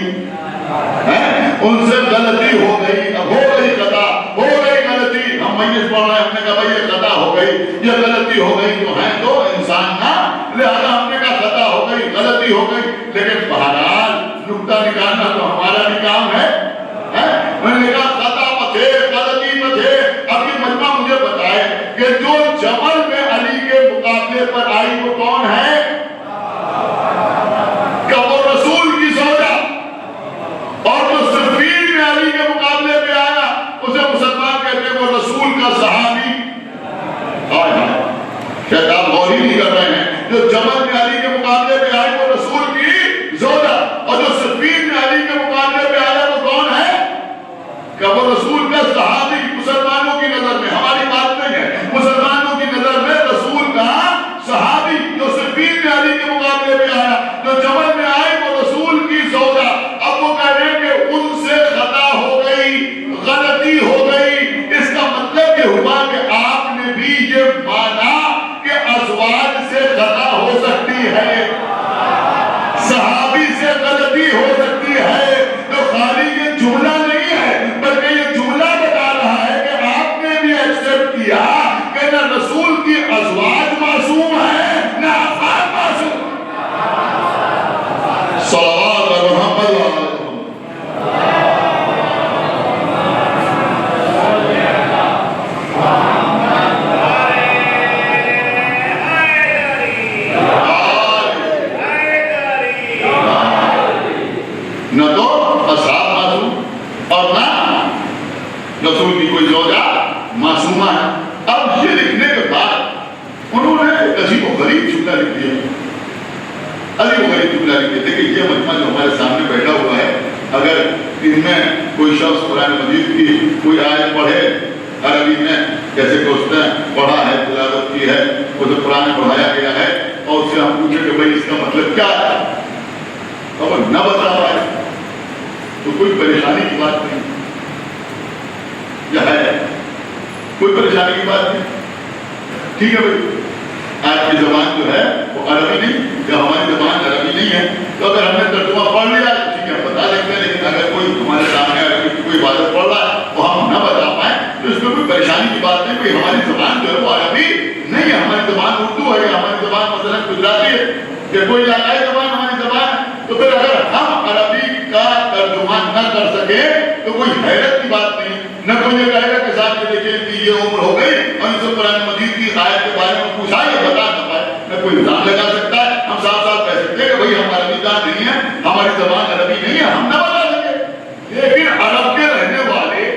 S1: ان سے غلطی ہو گئی. اب ہو گئی خطا, ہو گئی غلطی, ہم میت پڑھ رہے ہیں, ہم نے کہا بھئی یہ خطا ہو گئی, یہ غلطی ہو گئی تو ہیں تو انسان نہ, لہذا ہم نے کہا خطا ہو گئی, غلطی ہو گئی. لیکن بہرحال نکتہ نکالنا تو ہمارا بھی کام ہے. میں نے کہا خطا پر تھے, غلطی پر تھے. اب یہ مجمع مجھے بتائے کہ جو جمل میں علی کے مقابلے پر آئی وہ کون ہے؟ کہ وہ رسول کی زوجہ. اور جو صفین میں علی کے مقابلے پہ آیا اسے مسلمان کہتے ہیں وہ رسول کا صحابی. شاید آپ غور ہی نہیں کر رہے ہیں. جو جمل میں علی کے مقابلے پہ آئی وہ رسول کی زوجہ, اور جو صفین میں علی کے مقابلے پہ آیا وہ کون ہے؟ کہ وہ رسول کا صحابی. مسلمانوں کی نظر میں, ہماری بات نہیں ہے, مسلمانوں کی نظر میں رسول کا صحابی جو صفین میں علی کے مقابلے پہ آیا, جو جمل میں آئے وہ رسول کی زوجہ. اب وہ کہہ رہے ہیں کہ ان سے خطا ہو گئی, غلطی ہو گئی. اس کا مطلب یہ ہوا کہ آپ نے بھی یہ مانا کہ ازواج سے خطا ہو سکتی ہے, صحابی سے غلطی ہو سکتی ہے. تو خالی یہ جملہ نہیں ہے بلکہ یہ جملہ بتا رہا ہے کہ آپ نے بھی ایکسپٹ کیا کہ نہ رسول کی ازواج معصوم ہے نہ افعال معصوم. صلوات محمد و آلہ نہ تو اصحاب معصوم اور نہ رسول کی کوئی زوجہ معصومہ ہے. اب یہ لکھنے کے بعد انہوں نے ایک عجیب و غریب جملہ لکھ دیا, عجیب و غریب جملہ لکھ دیا. دیکھیں یہ مجمع جو ہمارے سامنے بیٹھا ہوا ہے, اگر ان میں کوئی شخص قرآن مجید کی کوئی آیت پڑھے عربی میں, جیسے کہ اس نے پڑھا ہے, تلاوت کی ہے, اسے قرآن پڑھایا گیا ہے, اور اس سے ہم پوچھیں کہ بھئی اس کا مطلب کیا ہے, اور نہ بتا پائے تو کوئی پریشانی کی بات نہیں یا ہے؟ کوئی پریشانی کی بات نہیں. ٹھیک ہے بھائی، آپ کی زبان جو ہے وہ عربی نہیں یا ہماری زبان عربی نہیں ہے، تو اگر ہم نے ترجمہ پڑھ لیا تو ٹھیک ہے ہم بتا سکتے ہیں. لیکن اگر کوئی ہمارے سامنے عربی کی کوئی عبادت پڑھ رہا ہے وہ ہم نہ بتا پائیں تو اس میں کوئی پریشانی کی بات نہیں. کوئی ہماری زبان جو ہے وہ عربی نہیں ہے، ہماری زبان اردو ہے، ہماری زبان مثلا گجراتی ہے یا کوئی علاقائی زبان ہماری زبان ہے. تو پھر اگر ہم عربی کا ترجمہ نہ کر سکے تو کوئی حیرت کی بات نہیں. نہ کوئی یہ کہے گا کہ صاحب یہ دیکھیں کہ یہ عمر ہو گئی اور ان سے قرآن مجید کی آیت کے بارے میں پوچھا یہ بتا نہ پائے. نہ کوئی الزام لگا سکتا ہے. ہم صاف صاف کہہ سکتے ہیں کہ بھائی ہم عربی دان نہیں ہیں، ہماری زبان عربی نہیں ہے، ہم نہ بتا سکے. لیکن عرب کے رہنے والے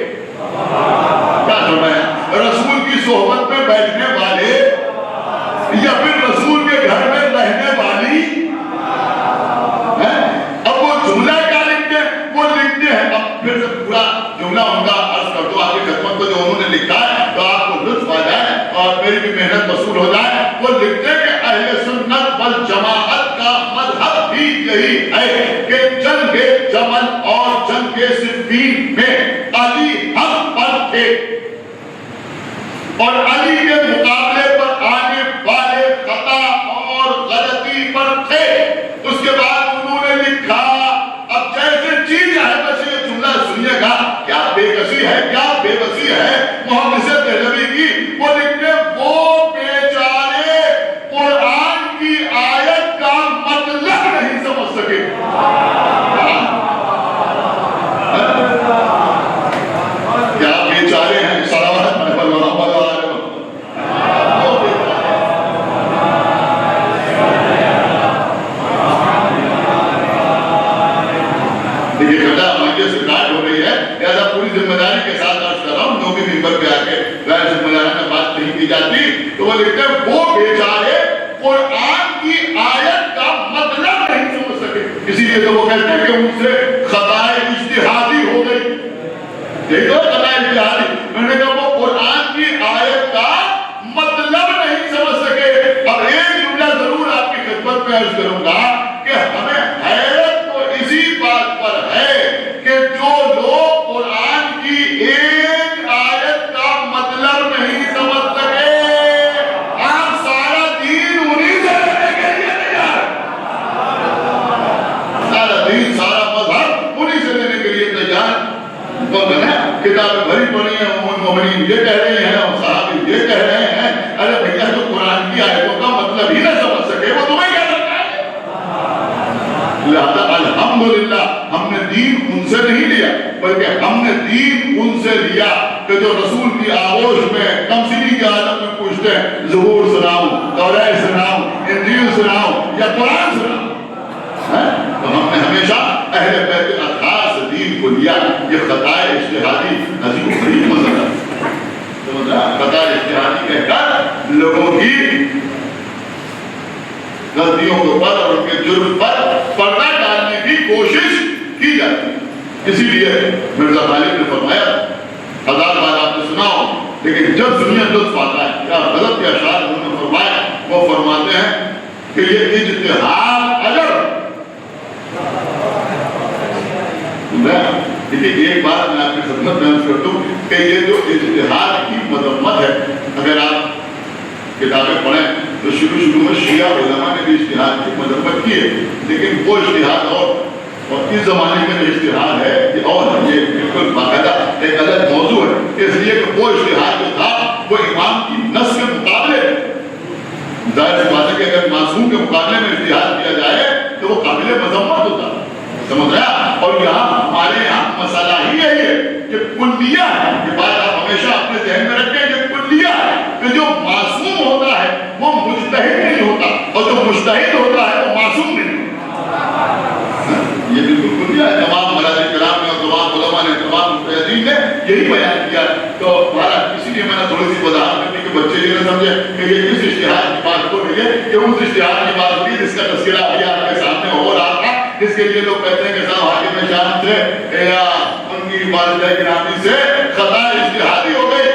S1: کیا فرمایا، رسول کی صحبت میں بیٹھنے والے یا پھر رسول کے گھر میں رہنے والی، اب وہ جملہ کیا لکھتے ہیں؟ وہ لکھتے ہیں، اب پھر سے پورا جملہ ان کا عرض کر دو آپ کی خدمت کو جو انہوں نے لکھا ہے تو آپ کو لطف آ جائے اور میری بھی محنت وصول ہو جائے. وہ لکھتے ہیں کہ اہل سنت والجماعت کا مذہب بھی یہی ہے کہ جنگ جمل اور جنگ صفین میں علی حق پر تھے اور علی کے مقابلے پر آنے والے خطا اور غلطی پر تھے. اس کے بعد انہوں نے لکھا، اب جیسے چیز ہے بس یہ جملہ سنیے گا، کیا بے کسی ہے، کیا بے بسی ہے محدث دہلوی کی. وہ لکھتے وہ بیچارے قرآن کی آیت کا مطلب نہیں سمجھ سکے. کیا بیچارے ہیں، صلوات محمد دیکھیے گھٹا مجھے سے کاٹ ہو رہی ہے، لہذا پوری ذمہ داری کے ساتھ عرض کر رہا ہوں. جو بھی ممبر پہ آ کے غیر ذمہ دارانہ بات نہیں کی جاتی تو وہ لکھتے ہیں وہ بیچارے قرآن کی آیت کا مطلب نہیں سمجھ سکے. اسی لیے تو وہ کہتے ہیں کہ ان سے خطائے اجتہادی ہو گئی. یہی تو خطائے اجتہادی. میں نے کہا وہ قرآن کی آیت کا مطلب نہیں سمجھ سکے. اب ایک جملہ ضرور آپ کی خدمت میں عرض کروں گا کہ ہمیں حیرت تو اسی بات پر ہے کہ جو لوگ قرآن کی ایک آیت کا مطلب نہیں سمجھ سکے، آپ سارا دین انہیں سے لینے کے لیے تیار. سارا دین سارا مذہب انہیں سے لینے کے لیے تیار. تو کتابیں بھری پڑی ہیں، مومنین یہ کہہ رہے ہیں اور صحابی یہ کہہ رہے ہیں. ارے بھیا جو قرآن کی آیتوں کا مطلب ہی نہ سمجھ سکے وہ تمہیں کیا سکتا ہے؟ لہذا الحمدللہ ہم نے دین ان سے نہیں لیا بلکہ ہم نے دین ان سے لیا کہ جو رسول کی آغوش میں تمثیلی کے عالم میں پوچھتے ہیں زبور سناؤ، توریت سناؤ، انجیل سناؤ یا قرآن سناؤ. تو ہم نے ہمیشہ اہل بیت اطہار سے دین کو لیا. یہ خطائے اجتہادی عجیب و غریب مسئلہ ہے. خطائے اجتہادی کہہ کر لوگوں کی غلطیوں کے اوپر اور ان کے جرم پر پردہ ڈالنے کی کوشش کی جاتی ہے. اسی لیے مرزا غالب نے فرمایا، ہزار بار آپ نے سنا ہو لیکن جب سنیے لطف آتا ہے. کیا غلط کے اشعار انہوں نے فرمایا، وہ فرماتے ہیں کہ یہ اجتہاد اگر دیکھیے ایک بات میں آپ کی خدمت میں عرض کر دوں کہ یہ جو اجتہاد کی مذمت ہے، اگر آپ کتابیں پڑھیں تو شروع میں شیعہ علماء نے بھی اجتہاد کی مذمت کی ہے، لیکن وہ اجتہاد اور اس زمانے میں جو اجتہاد ہے یہ اور یہ بالکل باقاعدہ ایک الگ موضوع ہے. اس لیے کہ وہ اجتہاد جو تھا وہ امام کی نص کے مقابلے، ظاہر سی بات ہے کہ اگر معصوم کے مقابلے میں اجتہاد کیا جائے تو وہ قابل مذمت ہوتا ہے. سمجھ رہا؟ اور یہاں ہمارے یہاں مسئلہ ہی یہی ہے کہ کلیہ ہے. یہ بات آپ ہمیشہ اپنے ذہن میں رکھیں، یہ کلیہ ہے کہ جو معصوم ہوتا ہے وہ مجتہد نہیں ہوتا اور جو مجتہد ہوتا ہے وہ معصوم نہیں ہوتا. یہ بالکل کلیہ ہے. تمام مراجع کرام نے اور تمام علماء نے، تمام مجتہدین نے یہی بیان کیا. تو اسی لیے میں نے تھوڑی سی وضاحت کرنی کہ بچے یہ نہ سمجھے کہ یہ اس اشتہار کی بات ہو رہی ہے کہ اس اشتہار کی بات ہوئی جس کا تذکرہ ابھی آپ کے سامنے ہو رہا تھا، جس کے لیے لوگ کہتے ہیں کہ صاحب حاکم شام سے یا ان کی والدہ گرامی سے خطا اجتہادی ہو گئی.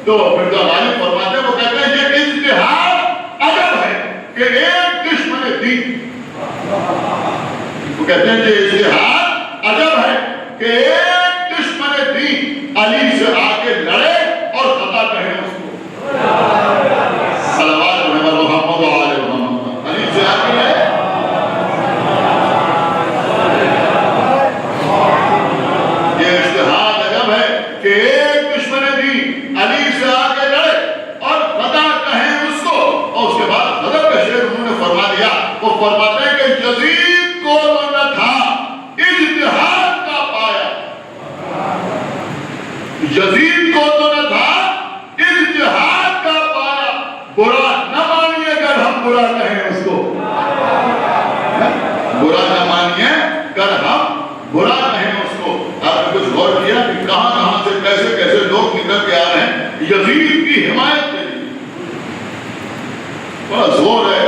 S1: تو پھر جو غالب فرماتے ہیں وہ کہتے ہیں یہ اجتہاد ادب ہے کہ ایک دشمن دین وہ کہتے ہیں کہ اجتہاد عجب ہے کہ ایک دشمن دین علی سے آ کے لڑے اور خطا کہیں اس کو صلوات محمد و آل محمد، علی سے آ کے لڑے. یہ اجتہاد عجب ہے کہ ایک دشمن دین علی سے آ کے لڑے اور خطا کہیں اس کو. اور اس کے بعد حضرت کا شعر انہوں نے فرما دیا. وہ فرماتے ہیں کہ یزید کو تو نہ تھا اجتہاد کا پایا، یزید کو تو نہ تھا اجتہاد کا پایا، برا نہ مانیے اگر ہم برا کہیں اس کو، برا نہ مانیے اگر ہم برا کہیں اس کو. آپ نے کچھ غور کیا کہ کہاں کہاں سے کیسے کیسے لوگ نکل کے آ رہے ہیں یزید کی حمایت کے لیے. بڑا زور ہے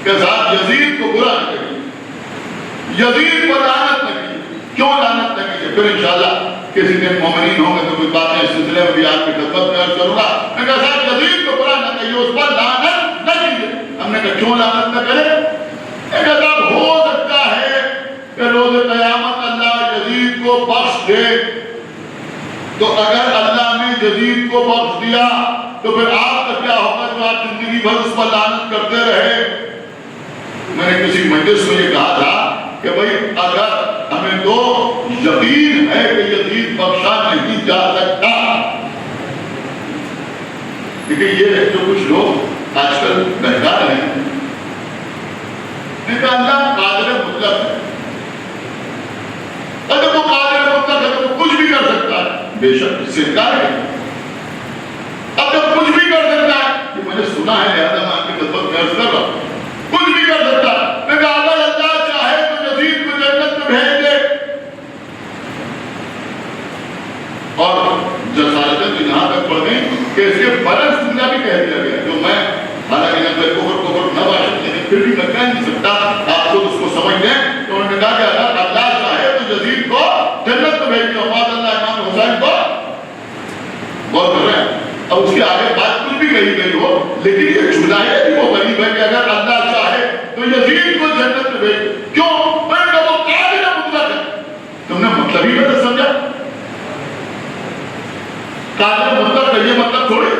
S1: کہ صاحب یزید کو برا نہ کریے، یزید کو لعنت نہ کیجیے. کیوں لعنت نہ کیجیے؟ پھر انشاءاللہ کسی دن مومنین ہوں گے تو کوئی باتیں اس سلسلے میں بھی آپ کی خدمت میں عرض کروں گا. میں کہا صاحب یزید کو برا نہ کہیے، اس پر لعنت نہ کیجیے. ہم نے کہا کیوں لعنت نہ کرے؟ میں کہا صاحب ہو سکتا ہے کہ روز قیامت اللہ یزید کو بخش دے، تو اگر اللہ نے یزید کو بخش دیا تو پھر آپ کا کیا ہوگا جو آپ زندگی بھر اس پر لعنت کرتے رہے. میں نے کسی مجلس میں یہ کہا تھا کہ بھئی اگر ہمیں تو یقین ہے کہ یزید بخشا نہیں جا سکتا، لیکن یہ جو کچھ لوگ آج کل بہکا رہے ہیں کہ اللہ قادر مطلق ہے، اگر وہ قادر مطلق ہے تو وہ کچھ بھی کر سکتا ہے. بے شک اس سے انکار ہے، اب جب کچھ بھی کر سکتا ہے، یہ میں نے سنا ہے لہذا میں آپ کی خدمت میں عرض کر رہا ہوں، کچھ بھی کر سکتا ہے. میں کہا اگر اللہ چاہے تو یزید کو جنت میں بھیج دے. اور جسارتیں تو یہاں تک پڑھ گئی کہ اس کے برعکس جملہ بھی کہہ دیا گیا، جو میں حالانکہ جب میں کفر نہ باشد لیکن پھر بھی میں کہہ نہیں سکتا، آپ خود اس کو سمجھ لیں. تو انہوں نے کہا کہ اگر اللہ چاہے تو یزید کو جنت میں بھیج دے. عباد اللہ امام حسین کو غور کر رہے ہیں. اب اس کے آگے بات کچھ بھی کہی گئی ہو، لیکن یہ جملہ ہے کہ وہ غریب ہے کہ اگر اللہ چاہے تو یزید کو جنت میں بھیج. کیوں؟ میں نے کہا وہ قادر مطلق ہے. تم نے مطلب ہی غلط سمجھا. قادر مطلق ہے یہ مطلب تھوڑی.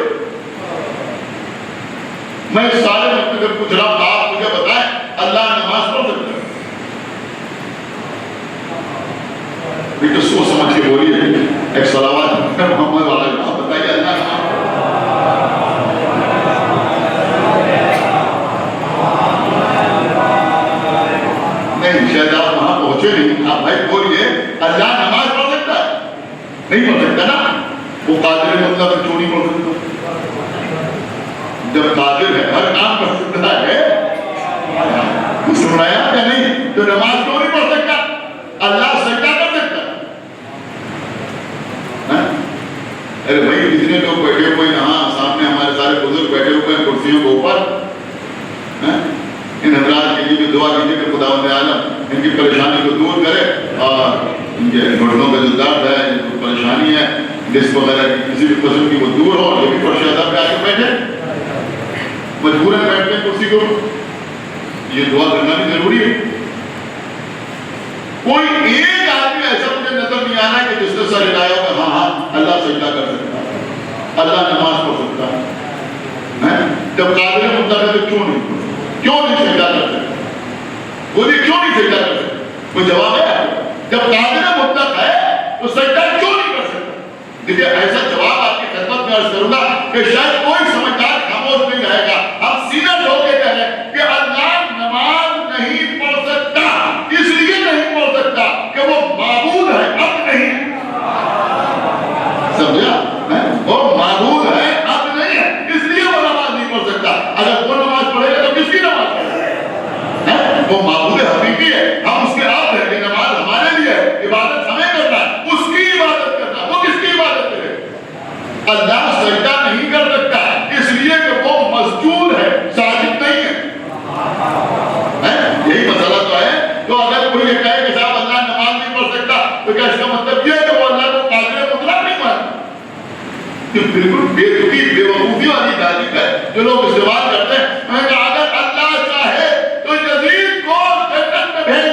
S1: میں اس سارے مطلب جب پوچھ رہا ہوں آپ مجھے بتائیں اللہ نماز پڑھ سکتا ہے؟ لیکن سوچ سمجھ کے بولیے ایک صلوات محمد والا آپ بتائیے اللہ نماز نہیں. شاید آپ وہاں پہنچے نہیں. آپ بھائی بولیے اللہ نماز پڑھ سکتا ہے؟ نہیں پڑھ سکتا نا. وہ قادر مطلب کیوں نہیں پڑھ سکتا؟ جب قادر ہے ہر کام کر سکتا ہے. کچھ سنایا یا نہیں؟ تو نماز کیوں نہیں پڑھ سکتا؟ اللہ سجدہ کر سکتا ہے. ارے بھائی کتنے لوگ بیٹھے ہوئے یہاں سامنے ہمارے سارے بزرگ بیٹھے ہوئے ہیں کرسیوں کے اوپر. ان حضرات کے لیے بھی دعا کیجیے کہ خداوند عالم ان کی پریشانی کو دور کرے اور ان کے گھٹنوں کا جو درد ہے، جو پریشانی ہے ڈسک وغیرہ کی کسی بھی قسم کی وہ دور ہو. جو بھی فرش ادا پہ آ کے بیٹھے مجبوراً بیٹھتے ہیں کرسی کو، یہ دعا کرنا بھی ضروری ہے. کوئی ایک آدمی ایسا مجھے نظر نہیں آ رہا کہ جس نے سر ہلایا ہوگا ہاں ہاں اللہ سجدہ کر سکتا ہے، اللہ نماز پڑھ سکتا ہے. جب قادر مطلق ہے تو کیوں نہیں سجدہ کر سکتا؟ بولیے کیوں نہیں سجدہ کر سکتا؟ کوئی جواب ہے؟ جب قادر مطلق ہے تو سجدہ کیوں نہیں کر سکتا؟ دیکھیے ایسا جواب آپ کی خدمت میں عرض کروں گا کہ شاید کوئی سمجھدار خاموش نہیں رہے گا. ہم سیدھا ہو کے کہہ رہے ہیں کہ اللہ نماز نہیں پڑھ سکتا. اس لیے نہیں پڑھ سکتا کہ وہ معبود ہے، اب نہیں ہے. سمجھا؟ وہ معبود ہے، اب نہیں ہے، اس لیے وہ نماز نہیں پڑھ سکتا. اگر وہ نماز پڑھے گا تو کس کی نماز پڑھے گا؟ وہ معبود حقیقی ہے، ہم اس کے آپ ہیں کہ نماز ہمارے لیے ہے، عبادت ہمیں کرنا ہے، اس کی عبادت کرنا. وہ کس کی عبادت کرے؟ اللہ سجدہ نہیں کر سکتا اس لیے کہ وہ مسجود ہے، ساجد نہیں ہے. یہی مسئلہ تو ہے. تو اگر کوئی یہ کہے کہ صاحب اللہ نماز نہیں پڑھ سکتا تو کیا اس کا مطلب یہ ہے کہ وہ اللہ کو قادر مطلق نہیں مانتا؟ یہ بالکل بے تکی بے وقوفی والی تعلیم ہے جو لوگ استعمال کرتے ہیں. میں کہا اگر اللہ چاہے تو یزید کو جنت میں بھیج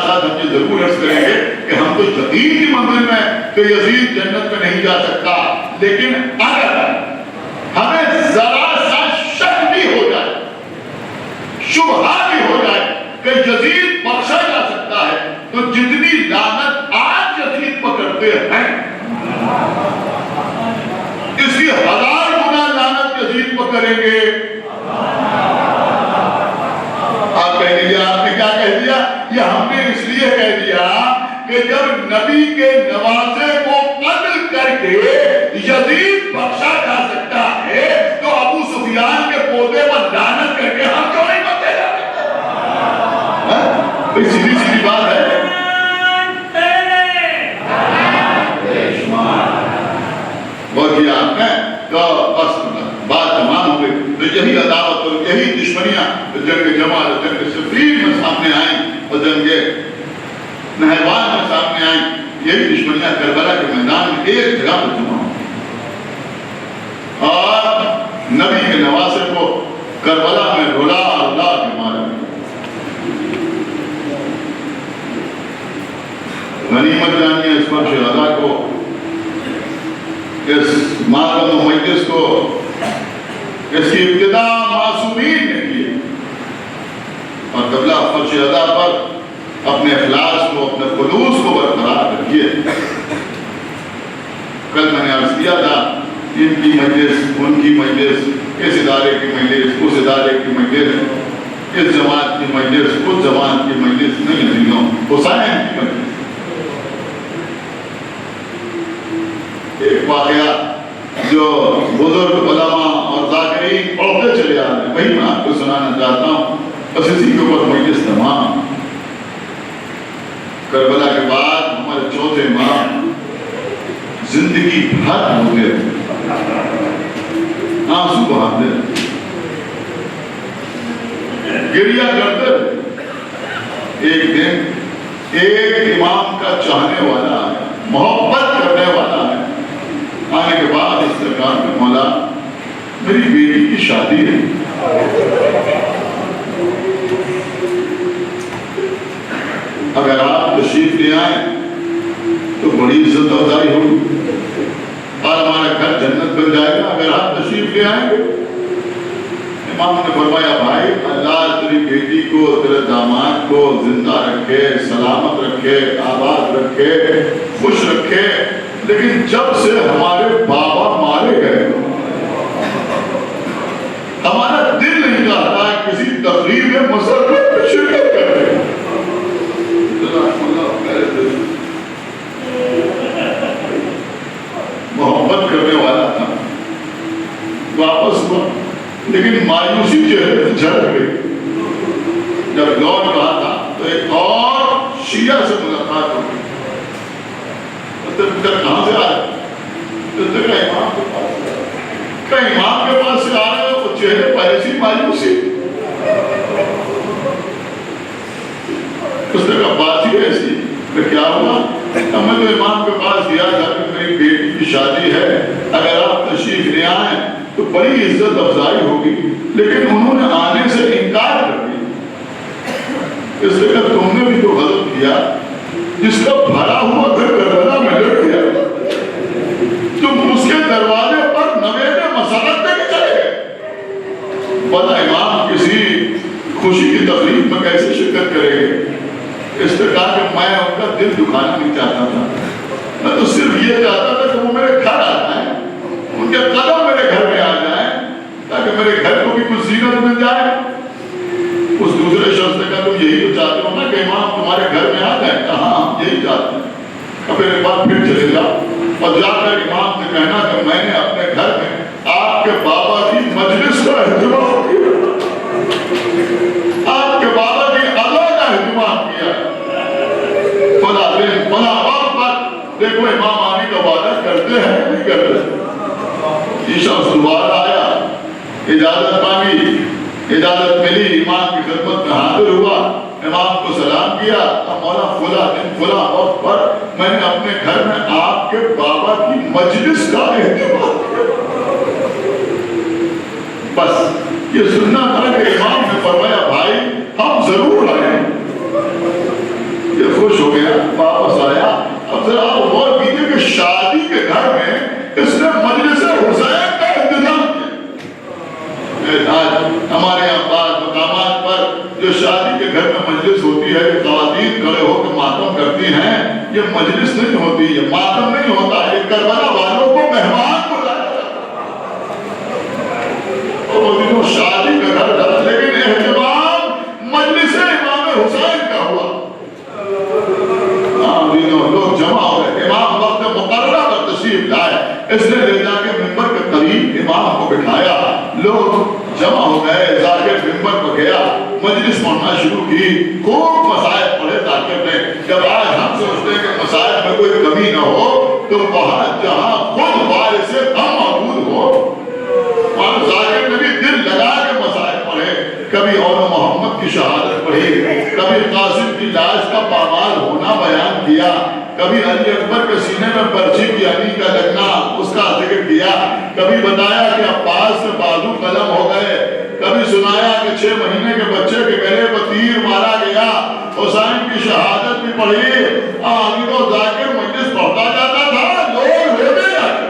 S1: ساتھ ہم یہ ضرور عرض کریں گے کہ ہم تو یقین کی منزل میں کہ یزید جنت میں نہیں جا سکتا، لیکن اگر ہمیں ذرا سا شک بھی ہو جائے، شبہ بھی ہو جائے کہ یزید بخشا جا سکتا ہے، تو جتنی لعنت آج یزید پر کرتے ہیں اس کی 1000 گنا لعنت یزید پر کریں گے۔ آپ کہہ دیجیے آپ نے کیا کہہ دیا؟ یہ ہم نے اس لیے کہہ دیا کہ جب نبی کے نواسے کو قتل کر کے یزید بخشا جا سکتا ہے تو ابو سفیان کے پودے پر لعنت کر کے ہم کیوں نہیں بچے جاتے؟ سیدھی سیدھی بات ہے۔ بہت کیا آپ نے تو بس بات تمام ہو گئی۔ تو یہی عداوت اور یہی دشمنیاں جنگ جمال اور جنگ صفین میں سامنے آئیں اور جنگ نہروان میں سامنے آئیں، یہی دشمنیاں کربلا کے میدان میں ایک جگہ پر جمع ہوں اور نبی کے نواسے کو کربلا میں رلا اللہ کے مارا۔ غنیمت جانیے اس پر شہداء کو، اس ماتم و مجلس کو، اس کی ابتدا معصومین نے کی اور قبلہ فرش ادا پر اپنے اخلاص کو، اپنے خلوص کو برقرار رکھیے۔ کل میں نے عرض کیا تھا ان کی مجلس، ان کی مجلس، اس ادارے کی مجلس، اس ادارے کی مجلس، اس جماعت کی مجلس، اس جماعت کی مجلس نہیں ہے، حسین کی مجلس۔ ایک واقعہ جو بزرگ علماء اور ذاکرین پڑھتے چلے آ رہے ہیں وہی میں آپ کو سنانا چاہتا ہوں، بس اسی کے اوپر مجلس تمام۔ کربلا کے بعد ہمارے چوتھے امام زندگی بھر ہوتے آنسو بہاتے گریہ کرتے۔ ایک دن ایک امام کا چاہنے والا ہے، محبت کرنے والا ہے، آنے کے بعد اس سرکار میں مولا میری بیٹی کی شادی ہے، اگر آپ تشریف لے آئیں تو بڑی عزت افزائی ہوگی اور ہمارا گھر جنت بن جائے گا اگر آپ تشریف لے آئیں گے۔ امام نے فرمایا بھائی اللہ تیری بیٹی کو، تیرے داماد کو زندہ رکھے، سلامت رکھے، آباد رکھے، خوش رکھے، لیکن جب سے ہمارے بابا مارے گئے ہمارا دل نہیں چاہتا کسی تقریب مسرت میں شرکت کرے۔ محبت کرنے والا تھا واپس کو، لیکن مایوسی چہرے سے جھڑ گئی۔ جب لوٹ رہا تھا تو ایک اور شیعہ سے ملاقات ہو گئی۔ کہاں سے آئے؟ امام کے پاس سے کہ امام کے پاس سے آ رہے ہو، چہرے پر ایسی مایوسی۔ اس نے کہا بات ہی ایسی کہ کیا ہوا؟ میں تو امام کے پاس گیا تھا کہ میری بیٹی کی شادی ہے، اگر آپ تشریف لے آئیں تو بڑی عزت افزائی ہوگی، لیکن انہوں نے آنے سے انکار کر دیا۔ اس نے کہا تم نے بھی تو غلط کیا، جس کا بھرا ہوا گھر کربلا میں لٹ گیا تم اس کے دروازے پر نوید مسرت دے کے چلے گئے۔ بتا امام کسی خوشی کی تقریب میں کیسے شرکت کرے گے؟ اس نے کہا کہ میں ان کا دل دکھانا نہیں چاہتا تھا، میں تو صرف یہ چاہتا تھا کہ وہ میرے گھر آ جائیں، ان کے قدم میرے گھر میں آ جائیں تاکہ میرے گھر کو بھی کچھ زینت مل جائے۔ اس دوسرے شخص نے کہا تم یہی تو چاہتے ہو نا کہ امام تمہارے گھر میں آ جائیں؟ کہا ہاں ہم یہی چاہتے ہیں۔ اب ایک بار پھر چلے جاؤ اور جا کر امام سے کہنا کہ میں نے اپنے گھر میں آپ کے بابا کی مجلس کا اہتمام کیا، آپ کے بابا کی ادا کا اہتمام کیا، فلاں دن فلاں وقت پر دیکھو امام آنے کا وعدہ کرتے ہیں نہیں کرتے۔ یہ شخص دوبارہ آیا، اجازت مانگی، اجازت ملی، امام کی خدمت میں حاضر ہوا، امام کو سلام کیا، مولا فلاں دن فلاں وقت پر میں نے اپنے گھر میں آپ کے بابا کی مجلس کا اہتمام کیا۔ بس یہ سننا تھا کہ امام نے فرمایا بھائی ہم ضرور آئیں۔ یہ خوش ہو گیا، واپس آیا. اب ذرا آپ غور کیجیے کہ شادی کے گھر میں اس نے مجلس حسین کا انتظام کیا. آج ہمارے یہاں بعض مقامات پر جو شادی کے گھر میں مجلس ہوتی ہے، خواتین کھڑے ہو کے ماتم کرتی ہیں، یہ مجلس نہیں ہوتی، یہ ماتم نہیں ہوتا، یہ کربلا والوں کو مہمان بلایا جاتا ہے. اور شادی کا گھر تھا لیکن اہتمام مجلس امام حسین کا ہوا. لوگ جمع ہو گئے، امام وقت مقررہ پر تشریف لائے، اس نے لے جا کے ممبر کے قریب امام کو بٹھایا. لوگ جمع ہو گئے، ذاکر ممبر کو گیا، مجلس پڑھنا شروع کی، خوب مسائل پڑھے ذاکر نے. جب آج ہم سوچتے ہیں کہ مسائل میں کوئی کمی نہ ہو، تو وہاں جہاں خود باعث غم موجود ہو، وہاں ذاکر نے بھی دل لگا کے مسائل پڑھے. کبھی اور محمد کی شہادت پڑھی، کبھی قاسم کی لاش کا پامال ہونا بیان کیا، کبھی علی اکبر کے سینے میں برچی کی علی کا لگنا اس کا ذکر کیا، کبھی بتایا کہ عباس سے بازو قلم ہو گئے، کبھی سنایا کہ 6 مہینے کے بچے کے گلے پر تیر مارا گیا، حسین کی شہادت بھی پڑھی. آمین و ذاکر مجلس پڑھتا جاتا تھا، لوگ روتے جاتے.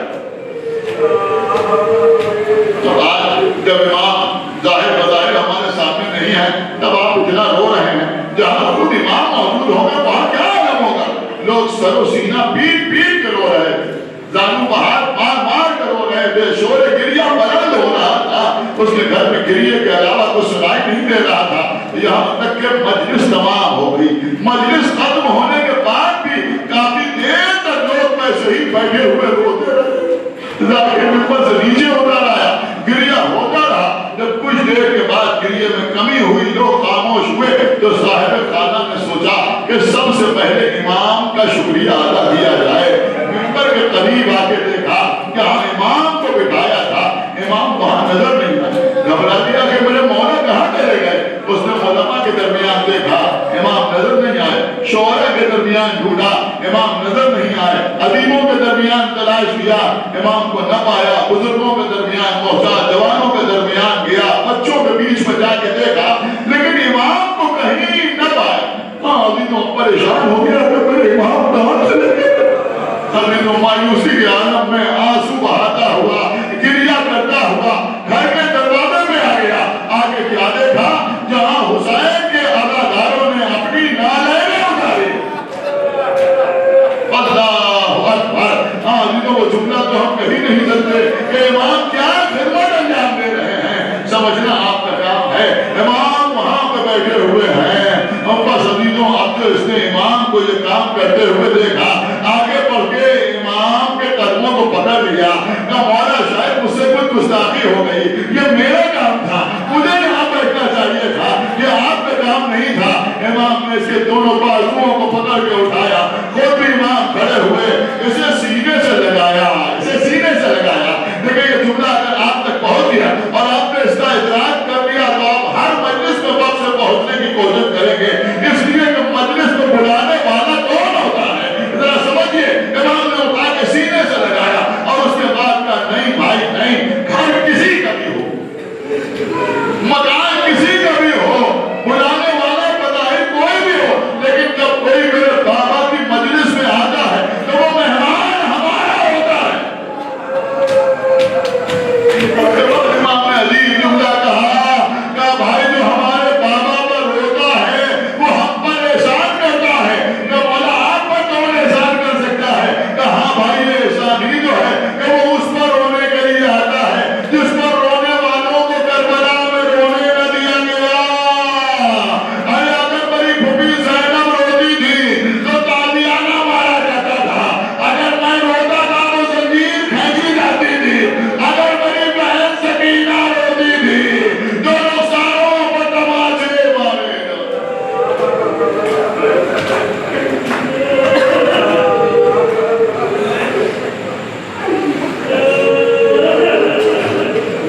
S1: تو آج جب امام ظاہر بظاہر ہمارے سامنے نہیں ہے، تب آپ اتنا رو رہے ہیں. جہاں خود امام موجود ہوگا وہاں کیا عالم ہوگا. لوگ سر و سینہ پیٹ پیٹ کر رو رہے تھے، زانو بہار مار مار کر رو رہے تھے، شور گریہ بلند ہو رہا تھا. اس کے گھر میں گریہ کے علاوہ کچھ سنائی نہیں دے رہا تھا. یہاں تک کہ مجلس تمام ہو گئی. مجلس ختم ہونے کے بعد بھی کافی دیر تک لوگ ویسے ہی بیٹھے ہوئے روتے رہے. ذاکر ممبر سے نیچے ہوتا رہا، گریہ ہوتا رہا. جب کچھ دیر کے بعد گریہ میں کمی ہوئی، لوگ خاموش ہوئے، تو صاحب خانہ نے سوچا کہ سب سے پہلے امام کا شکریہ ادا کیا جائے. ممبر کے قریب آ کے دیکھا کہ ہاں امام کو بٹھایا تھا، امام وہاں نظر نہیں آئے. گھبرا دیا کہ میرے مولا کہاں چلے گئے. اس نے علماء کے درمیان دیکھا، امام نظر نہیں آئے. شعراء کے درمیان ڈھونڈا، امام نظر نہیں آئے. ادیبوں کے درمیان تلاش کیا، امام کو نہ پایا. بزرگوں کے درمیان پہنچا، جوانوں کے درمیان گیا، بچوں کے بیچ میں جا کے دیکھا، لیکن امام کو کہیں نہ پایا. ادیبوں پریشان ہو گیا کہ میرے امام کہاں چلے گئے. ادیبوں مایوسی کے عالم میں آنسو بہاتا ہوا، گریہ کرتا ہوا گھر کے دروازے میں آ گیا. آگے کیا دیکھا؟ جہاں حسین کے اداکاروں نے اپنی نالینیں اتاری. اللہ اکبر. وہ جملہ تو ہم کہیں نہیں سکتے کہ امام کیا خدمت انجام دے رہے ہیں. سمجھنا آپ کا کام ہے. امام وہاں پہ بیٹھے ہوئے ہیں. بس عزیزوں، اب جو اس نے امام کو یہ کام کرتے ہوئے دیکھا، آگے بڑھ کے امام کے قدموں کو پکڑ لیا. کہ مولا شاید مجھ سے کوئی گستاخی ہو گئی، یہ میرا کام تھا، مجھے یہاں بیٹھنا چاہیے تھا، یہ آپ کا کام نہیں تھا. امام نے اس کے دونوں بازوؤں کو پکڑ کے اٹھایا. خود بھی امام کھڑے ہوئے، اسے سینے سے لگایا، اسے سینے سے لگایا. دیکھیں یہ جملہ اگر آپ تک پہنچ گیا اور آپ نے اس کا ادراک کر لیا تو آپ ہر مجلس میں وقت سے پہنچنے کی کوشش کریں گے. اس لیے کہ مجلس کو بلانے والا کون ہوتا ہے؟ ذرا سمجھیے. امام نے اٹھا کے سینے سے لگایا اور اس کے بعد کہا نہیں بھائی نہیں، گھر کسی کا بھی ہو، مکان کسی کا بھی ہو، بلانے والا بظاہر کوئی بھی ہو، لیکن جب کوئی میرے بابا کی مجلس میں آتا ہے تو وہ مہمان ہمارا ہوتا ہے. امام نے عجیب جملہ کہا کہ بھائی جو ہمارے بابا پر روتا ہے وہ ہم پر احسان کرتا ہے. کہ مولا آپ پر کون احسان کر سکتا ہے؟ کہ ہاں بھائی یہ احسان ہی جو ہے کہ وہ اس پر رونے کے لیے آتا ہے جس پر رونے والوں کو کربلا میں رونے نہ دیا گیا. ارے اگر میری پھوپھی زینب روتی تھی تو تازیانہ مارا جاتا تھا. اگر میں روتا تھا تو زنجیر کھینچی جاتی تھی. اگر میری بہن سکینہ روتی تھی تو رخساروں پر تماچے مارے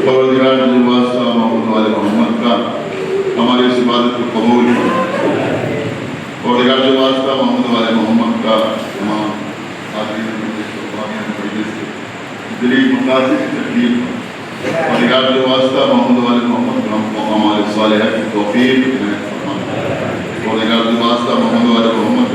S1: پروردگار جل واسطہ محمد والے محمد کا ہماری اس عبادت کو قبول کرو. پروردگار جل واسطہ محمد والے محمد کا تمام حاضرین دلی مقاصد کی تکلیف ہو. پروردگار جل واسطہ محمد والے محمد کو ہم کو ہمارے صالحہ کی توفیق عنایت فرما. پروردگار جل واسطہ محمد والے محمد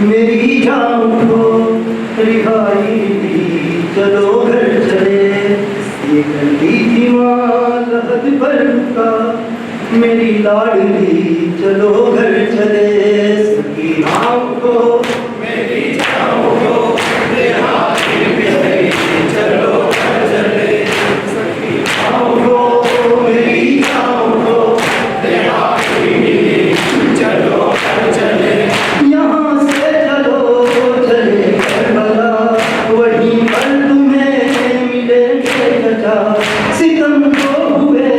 S2: میری جان کو رہائی دی، چلو گھر چلے. یہ کرتی تھی ماں لحد پر کا میری لاڈلی، چلو گھر چلے. سکی نام کو میری جان کو رہائی دی، چلو گھر چلے. سکی نام کو میری جان کو رہائی دی، چلو گھر چلے. یہاں سے چلو چلے کربلا، وہیں پر تمہیں ملے گے چچا. ستم کو ہوئے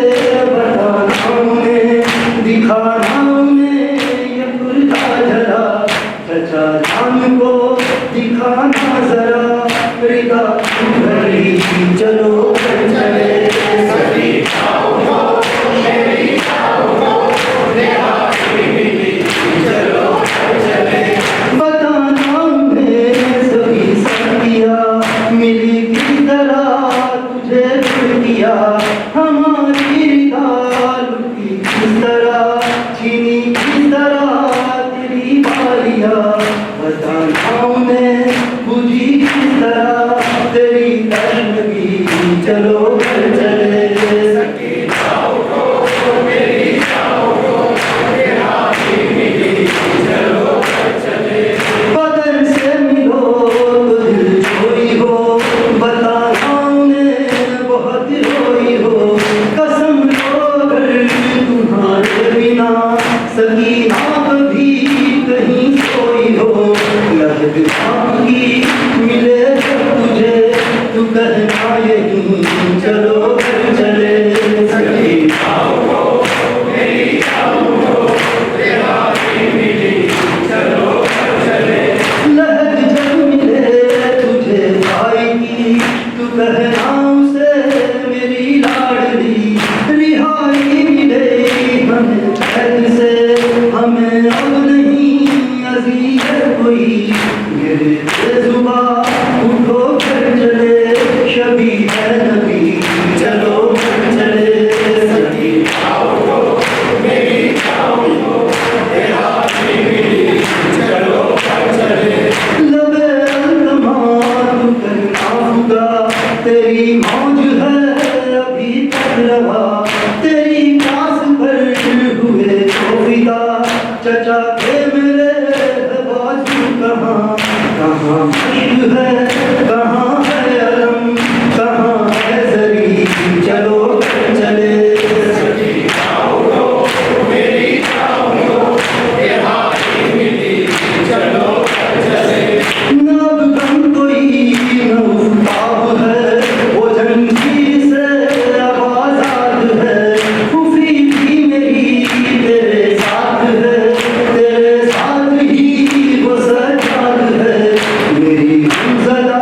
S2: بتانا انہیں، دکھانا انہیں یہ کرتا جلا. چچا جان کو دکھانا ذرا ردا بھری، چلو گھر چلے. سبھی جاؤ گو میری جاؤ گو رہائی ملی، چلو گھر چلے. بتانا انہیں سبھی سکیا ملی کی طرح تجھے چھوڑ دیا. ہماری ردا لٹی کس طرح، چھینی کس طرح تیری بالیاں. بتانا انہیں بجھی کس طرح تیری تشنگی، چلو گھر چلے. سکی جاؤ گو میری جاؤ گو رہائی ملی، چلو گھر چلے. بدن سے ملو تو دل چھوئی ہو، بتانا انہیں بہت روئی ہو. قسم لو گھر تمہارے بنا، سکینہ کبھی کہیں سوئی ہو. لہد کی ملے جب تجھے تو کہنا یہی، چلو گھر چلے. سکی جاؤ گو میری جاؤ گو رہائی ملی، چلو گھر چلے. لہد جب ملے تجھے بھائی کی، تو کہنا اسے میری لاڈلی. رہائی ملے ہمیں قید سے، ہمیں اب نہیں اذیت کوئی. میرے زباں اٹھو گھر چلے، شبی ہے نبی، چلو گھر چلے. سکی جاؤ گو میری جاؤ گو رہائی ملی، چلو گھر چلے. لبے التماس کرنا ہوگا، تیری موج ہے ابھی تک رہا. تیری پاس پر ہوئے تو فدا، چچا کے میرے بازو کہاں. کہاں مشق ہے کہاں ہے علم، کہاں ہے زری، چلو گھر چلے. سکی جاؤ گو میری جاؤ گو رہائی ملی، چلو گھر چلے. نہ اب غم کوئی نہ افتاب ہے، وہ جنگی سے اب آزاد ہے. خفی بھی میری تیرے ساتھ ہے، تیرے ساتھ ہی وہ سجاد ہے. میری غمزدہ